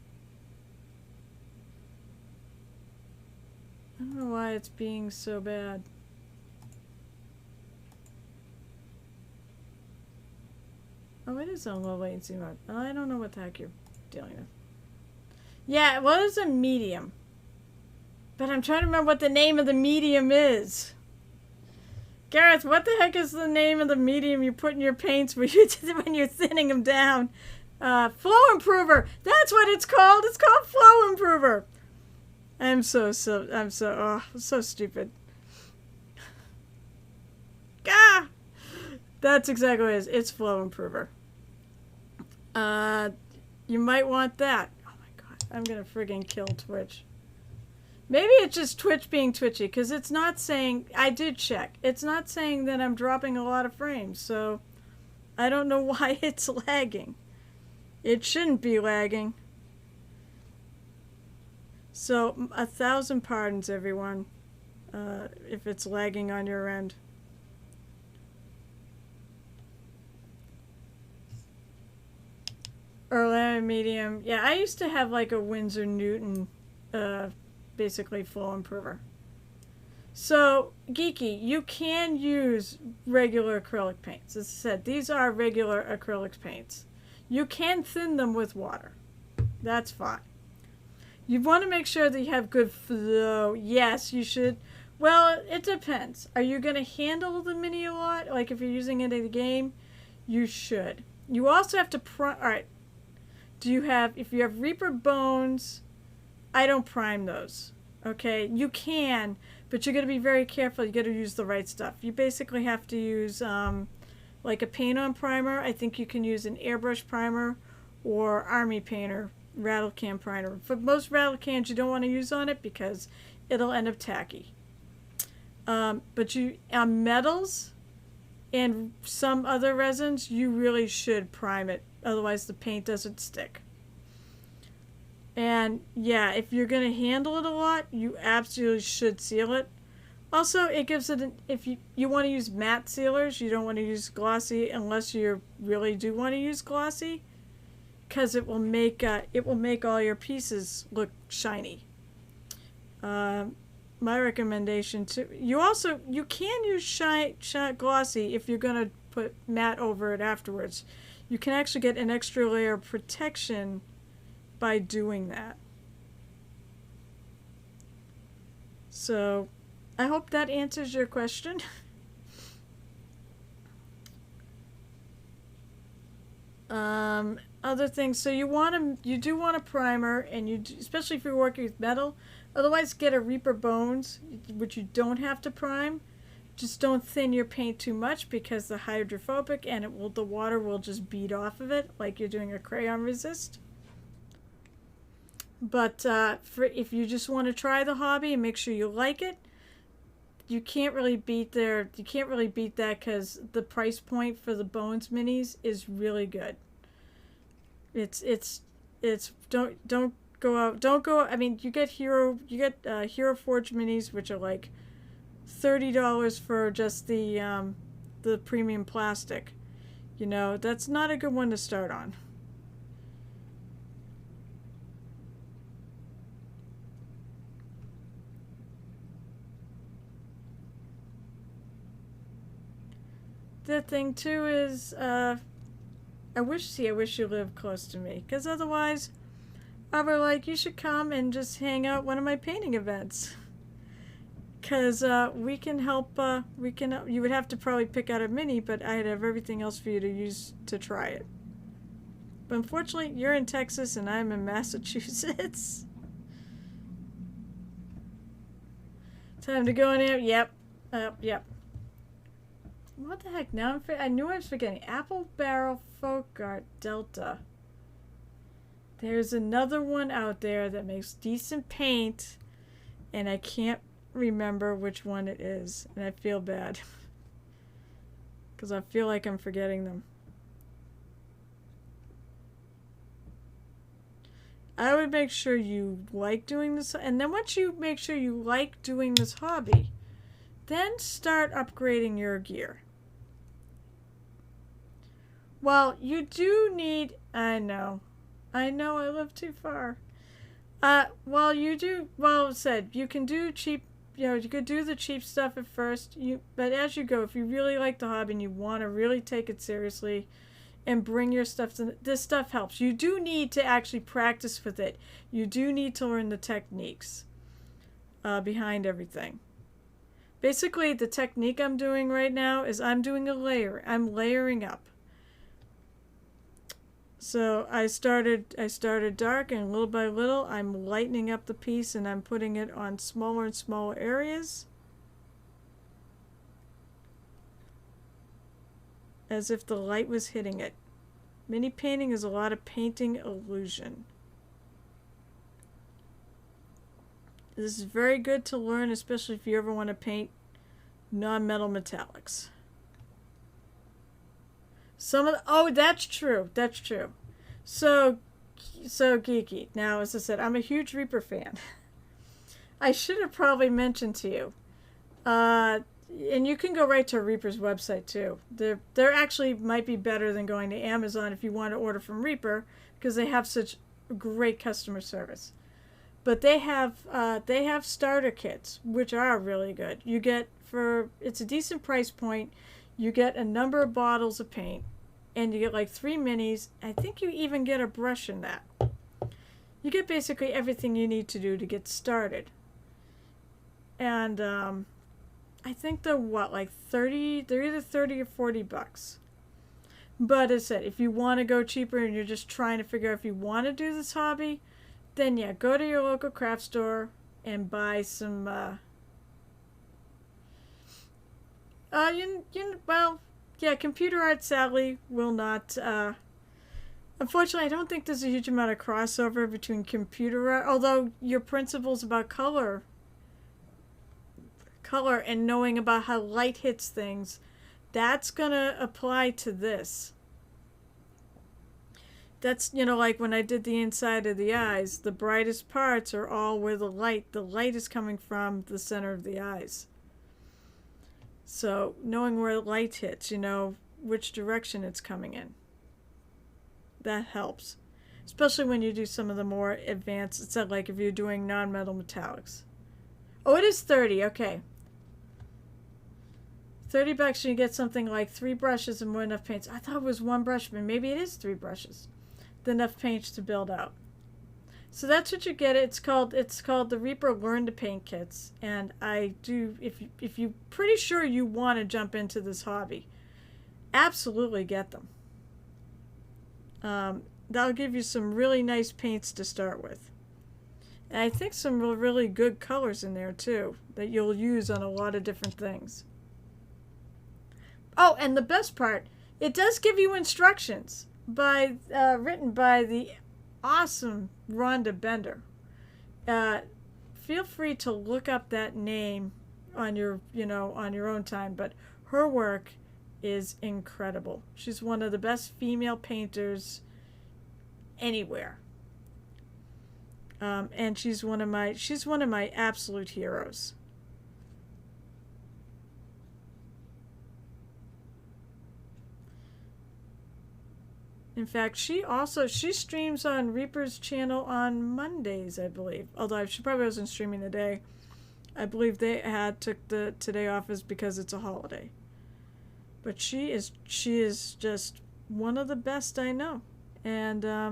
I don't know why it's being so bad. Oh, it is on low latency mode. I don't know what the heck you're dealing with. Yeah, well, it's a medium. But I'm trying to remember what the name of the medium is. Gareth, what the heck is the name of the medium you put in your paints when you're thinning them down? Flow improver. That's what it's called. It's called flow improver. I'm so stupid. Gah! That's exactly what it is. It's flow improver. You might want that. Oh my God, I'm gonna friggin' kill Twitch. Maybe it's just Twitch being twitchy, because it's not saying, I did check, it's not saying that I'm dropping a lot of frames, so I don't know why it's lagging. It shouldn't be lagging. So, 1,000 pardons, everyone, if it's lagging on your end. Early medium. Yeah, I used to have like a Winsor Newton, basically flow improver. So, Geeky, you can use regular acrylic paints. As I said, these are regular acrylic paints. You can thin them with water. That's fine. You want to make sure that you have good flow. Yes, you should. Well, it depends. Are you going to handle the mini a lot? Like if you're using it in a game, you should. You also have to all right. If you have Reaper bones, I don't prime those. Okay, you can, but you're going to be very careful. You got to use the right stuff. You basically have to use like a paint-on primer. I think you can use an airbrush primer or Army Painter rattle can primer. For most rattle cans, you don't want to use on it because it'll end up tacky. But on metals and some other resins, you really should prime it. Otherwise, the paint doesn't stick. And yeah, if you're going to handle it a lot, you absolutely should seal it. Also, it gives it, if you want to use matte sealers, you don't want to use glossy unless you really do want to use glossy, because it will make all your pieces look shiny. My recommendation too. You can use glossy if you're going to put matte over it afterwards. You can actually get an extra layer of protection by doing that. So, I hope that answers your question. Other things. So you do want a primer, and especially if you're working with metal. Otherwise, get a Reaper Bones, which you don't have to prime. Just don't thin your paint too much because they're hydrophobic, and the water will just bead off of it like you're doing a crayon resist. But if you just want to try the hobby and make sure you like it, you can't really beat that because the price point for the Bones minis is really good. It's don't go out. I mean, you get Hero Forge minis, which are like $30 for just the premium plastic. You know, that's not a good one to start on. the thing too is, I wish you lived close to me, because otherwise, I were like, you should come and just hang out at one of my painting events. Because we can help, you would have to probably pick out a mini, but I'd have everything else for you to use to try it. But unfortunately, you're in Texas and I'm in Massachusetts. Time to go in there. Yep. Yep. What the heck? Now I knew I was forgetting. Apple Barrel Folk Art Delta. There's another one out there that makes decent paint, and I can't remember which one it is, and I feel bad because I feel like I'm forgetting them. I would make sure you like doing this, and then once you make sure you like doing this hobby, then start upgrading your gear. Well, you do need, I know I live too far. Said, you can do cheap, you could do the cheap stuff at first, but as you go, if you really like the hobby and you want to really take it seriously and bring your stuff to, this stuff helps. You do need to actually practice with it. You do need to learn the techniques behind everything. Basically, the technique I'm doing right now is I'm doing a layer. I'm layering up. So I started dark, and little by little I'm lightening up the piece and I'm putting it on smaller and smaller areas, as if the light was hitting it. Mini painting is a lot of painting illusion. This is very good to learn, especially if you ever want to paint non-metal metallics. That's true. So geeky. Now, as I said, I'm a huge Reaper fan. I should have probably mentioned to you. And you can go right to Reaper's website too. They're actually might be better than going to Amazon if you want to order from Reaper, because they have such great customer service. But they have starter kits, which are really good. You get, it's a decent price point. You get a number of bottles of paint, and you get like 3 minis. I think you even get a brush in that. You get basically everything you need to do to get started. And I think they're like 30, they're either 30 or 40 bucks. But as I said, if you want to go cheaper and you're just trying to figure out if you want to do this hobby, then yeah, go to your local craft store and buy some computer art sadly will not, unfortunately I don't think there's a huge amount of crossover between computer art, although your principles about color and knowing about how light hits things, that's gonna apply to this. That's, like when I did the inside of the eyes, the brightest parts are all where the light is coming from the center of the eyes. So knowing where light hits, which direction it's coming in, that helps. Especially when you do some of the more advanced, it's not like if you're doing non-metal metallics. Oh, it is 30, okay. $30 and you get something like 3 brushes and more enough paints. I thought it was 1 brush, but maybe it is 3 brushes. Enough paints to build out. So that's what you get. It's called the Reaper Learn to Paint kits, and I do, if you pretty sure you want to jump into this hobby, absolutely get them. That'll give you some really nice paints to start with, and I think some really good colors in there too that you'll use on a lot of different things. Oh, and the best part, it does give you instructions written by the awesome Rhonda Bender. Feel free to look up that name on your own time, but her work is incredible. She's one of the best female painters anywhere. And she's one of my absolute heroes. In fact, she streams on Reaper's channel on Mondays, I believe. Although she probably wasn't streaming today. I believe they took the today off is because it's a holiday. But she is just one of the best I know. And I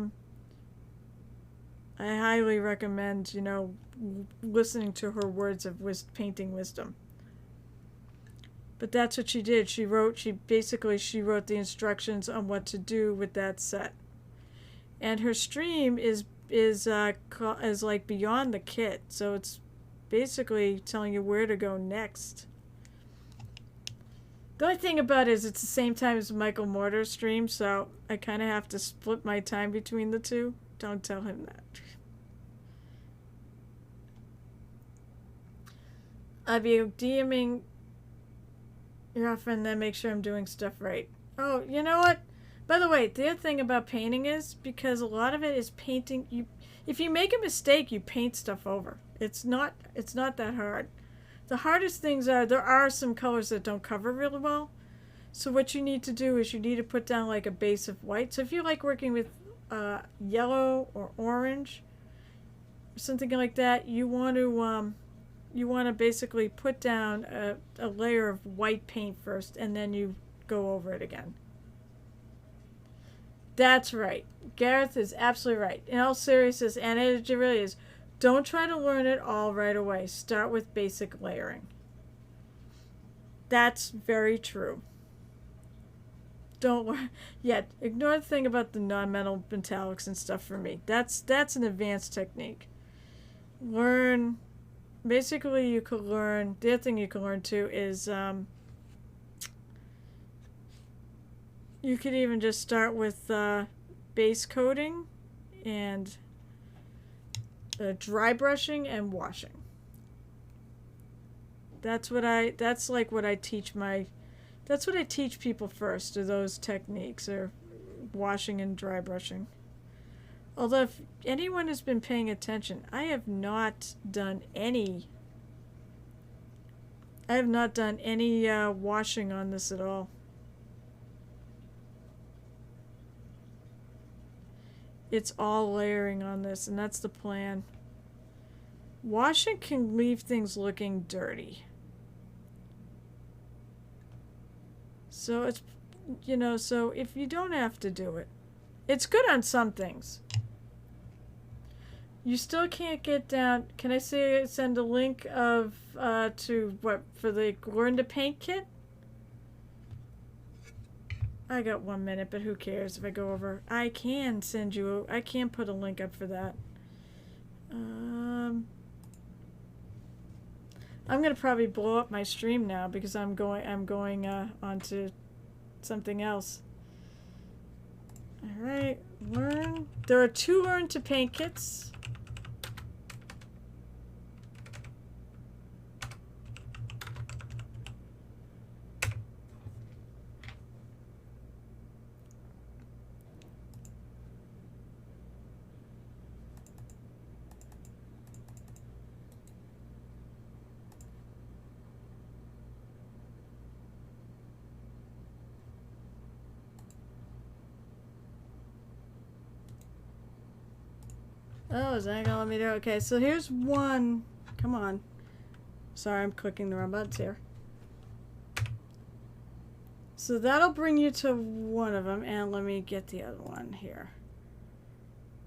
highly recommend, listening to her words of painting wisdom. But that's what she did. She wrote the instructions on what to do with that set. And her stream is like beyond the kit, so it's basically telling you where to go next. The only thing about it is it's the same time as Michael Mortar's stream, so I kind of have to split my time between the two. Don't tell him that. I'll be DMing your girlfriend, then make sure I'm doing stuff right. Oh, you know what? By the way, the other thing about painting is, because a lot of it is painting, if you make a mistake, you paint stuff over. It's not that hard. The hardest things there are some colors that don't cover really well. So what you need to do is you need to put down like a base of white. So if you like working with yellow or orange, or something like that, you want to basically put down a layer of white paint first, and then you go over it again. That's right. Gareth is absolutely right. In all seriousness, and it really is, don't try to learn it all right away. Start with basic layering. That's very true. Don't learn yet. Ignore the thing about the non-metal metallics and stuff for me. That's an advanced technique. Learn. Basically, you could learn. The other thing you can learn too is you could even just start with base coating and dry brushing and washing. That's what I teach people first, are those techniques, or washing and dry brushing. Although if anyone has been paying attention, I have not done any washing on this at all. It's all layering on this, and that's the plan. Washing can leave things looking dirty. So it's, so if you don't have to do it, it's good on some things. You still can't get down. Can I send a link of to what for the Learn to Paint kit? I got 1 minute, but who cares if I go over? I can put a link up for that. I'm gonna probably blow up my stream now because I'm going on to something else. All right, learn. There are 2 Learn to Paint kits. Oh, is that gonna let me do it? Okay, so here's one. Come on. Sorry, I'm clicking the wrong buttons here. So that'll bring you to one of them, and let me get the other one here.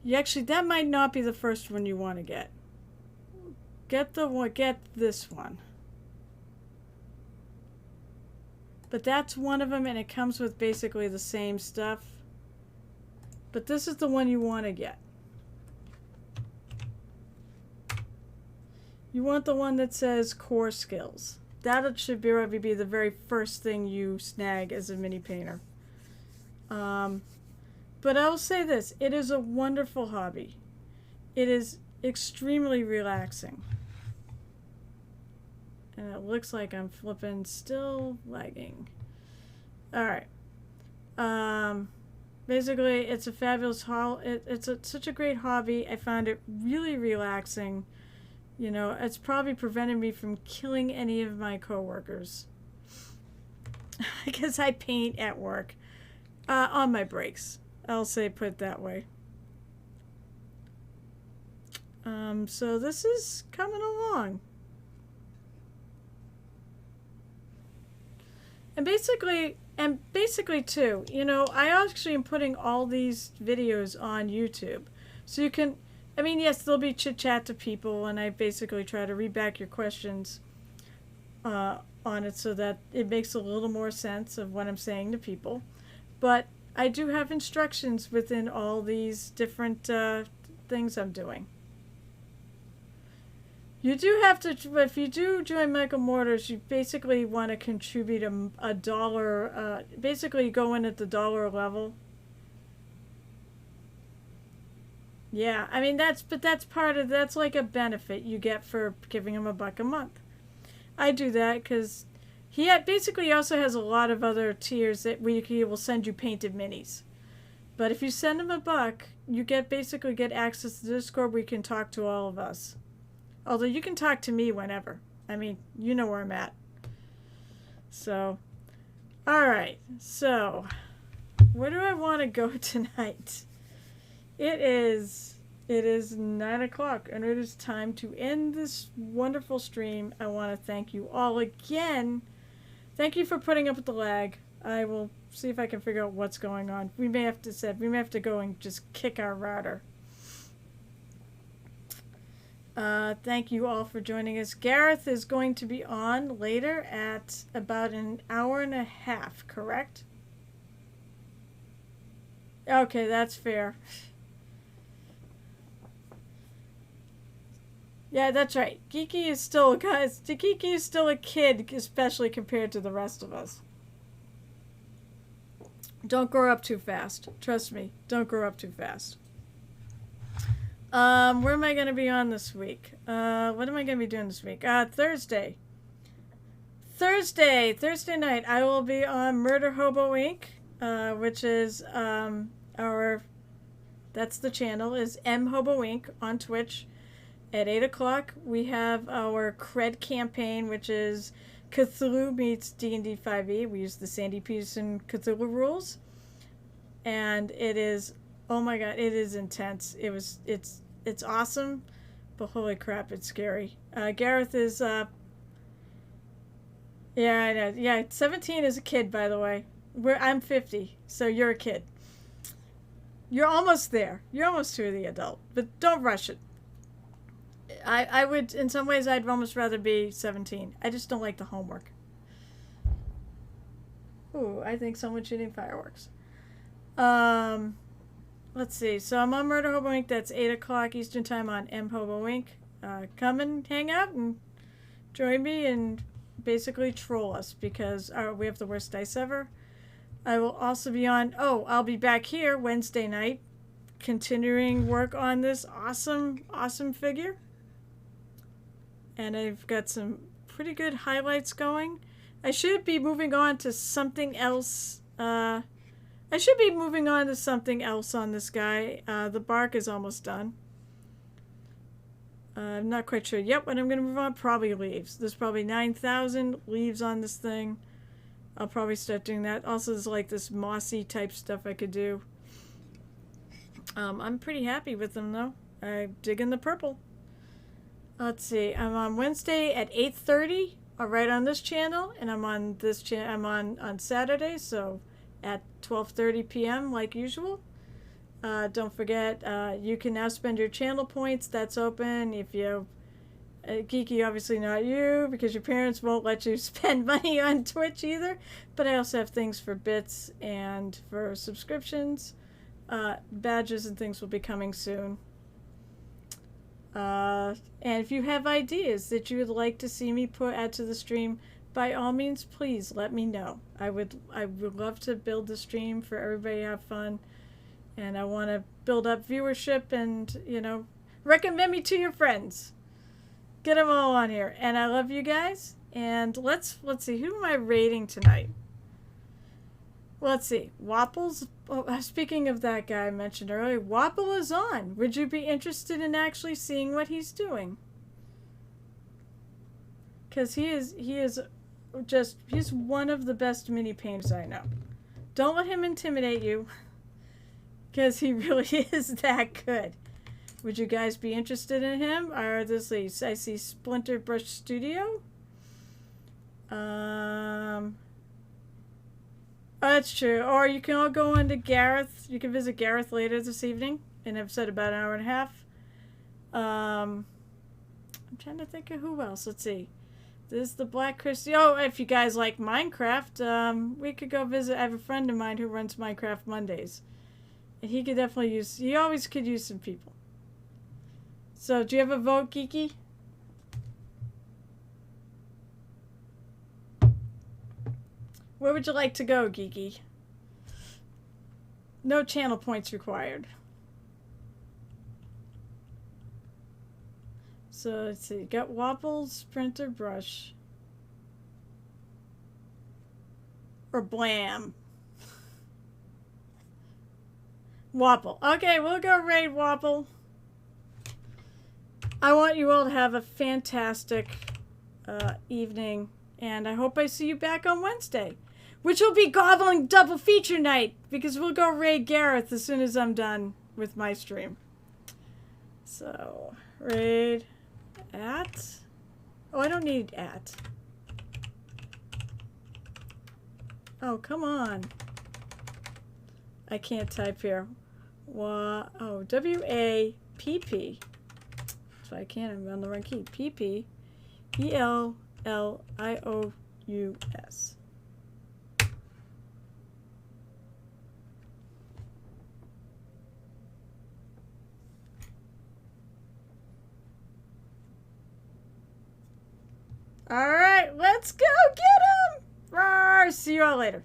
That might not be the first one you want to get. Get this one. But that's one of them, and it comes with basically the same stuff. But this is the one you want to get. You want the one that says Core Skills. That should be the very first thing you snag as a mini painter. But I will say this, it is a wonderful hobby. It is extremely relaxing. And it looks like I'm flipping, still lagging. Alright. Basically, it's a fabulous such a great hobby. I found it really relaxing. It's probably prevented me from killing any of my coworkers. Because I paint at work. On my breaks. I'll put it that way. So this is coming along. And basically, And basically, too, you know, I actually am putting all these videos on YouTube. So you can, I mean, yes, there'll be chit chat to people, and I basically try to read back your questions on it so that it makes a little more sense of what I'm saying to people. But I do have instructions within all these different things I'm doing. You do have to, if you do join Michael Mortars, you basically want to contribute a dollar, basically go in at the dollar level. Yeah, I mean, but that's part of, that's like a benefit you get for giving him $1 a month. I do that because basically also has a lot of other tiers that he will send you painted minis. But if you send him $1, you basically get access to Discord where you can talk to all of us. Although you can talk to me whenever. I mean, you know where I'm at. So, alright. So, where do I want to go tonight? It is 9 o'clock, and it is time to end this wonderful stream. I want to thank you all again. Thank you for putting up with the lag. I will see if I can figure out what's going on. We may have to go and just kick our router. Thank you all for joining us. Gareth is going to be on later at about an hour and a half, correct? Okay, that's fair. Yeah, that's right. Geeky is still a kid, especially compared to the rest of us. Don't grow up too fast. Trust me, don't grow up too fast. Where am I going to be on this week? What am I going to be doing this week? Thursday night, I will be on Murder Hobo Inc., which is, that's the channel, is M Hobo Inc. on Twitch. At 8 o'clock, we have our Cred campaign, which is Cthulhu meets D&D 5e. We use the Sandy Peterson Cthulhu rules. And it is, oh my god, it is intense. It's awesome, but holy crap, it's scary. Gareth is, yeah, I know. Yeah, 17 is a kid, by the way. I'm 50, so you're a kid. You're almost there. You're almost to the adult, but don't rush it. I would, in some ways, I'd almost rather be 17. I just don't like the homework. Ooh, I think someone's shooting fireworks. Let's see. So I'm on Murder Hobo Inc. That's 8 o'clock Eastern Time on M Hobo Inc. Come and hang out and join me and basically troll us because we have the worst dice ever. I will also be on, I'll be back here Wednesday night continuing work on this awesome figure. And I've got some pretty good highlights going. I should be moving on to something else. On this guy. The bark is almost done. I'm not quite sure yet when I'm going to move on. Probably leaves. There's probably 9,000 leaves on this thing. I'll probably start doing that. Also, there's like this mossy type stuff I could do. I'm pretty happy with them though. I'm digging the purple. Let's see. I'm on Wednesday at 8:30, right on this channel, and I'm on this channel. I'm on Saturday, so at 12:30 p.m. like usual. Don't forget, you can now spend your channel points. That's open. If you Geeky, obviously not you, because your parents won't let you spend money on Twitch either. But I also have things for bits and for subscriptions. Badges and things will be coming soon. And if you have ideas that you would like to see me add to the stream, by all means, please let me know. I would love to build the stream for everybody to have fun, and I want to build up viewership and recommend me to your friends. Get them all on here, and I love you guys. And let's see, who am I rating tonight? Well, let's see. Wapples. Oh, speaking of that guy I mentioned earlier, Wapple is on. Would you be interested in actually seeing what he's doing? Because he's one of the best mini painters I know. Don't let him intimidate you, because he really is that good. Would you guys be interested in him? Or this leaves? I see Splinter Brush Studio. Oh, that's true. Or you can all go into Gareth. You can visit Gareth later this evening, and I've said about an hour and a half. I'm trying to think of who else. Let's see. This is the Black Christie. Oh, if you guys like Minecraft, we could go visit. I have a friend of mine who runs Minecraft Mondays, and he could definitely use. He always could use some people. So, do you have a vote, Geeky? Where would you like to go, Geeky? No channel points required. So let's see. Got Wapples, Printer, Brush, or Blam. Wapple. Okay, we'll go raid Wapple. I want you all to have a fantastic evening, and I hope I see you back on Wednesday, which will be Gobbling Double Feature Night, because we'll go raid Gareth as soon as I'm done with my stream. So, raid at. Oh, I don't need at. Oh, come on. I can't type here. W-A-P-P. So I can't, I'm on the wrong key. P-P. E-L-L-I-O-U-S. All right, let's go get him! Rawr, see you all later.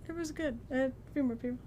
It was good. A few more people.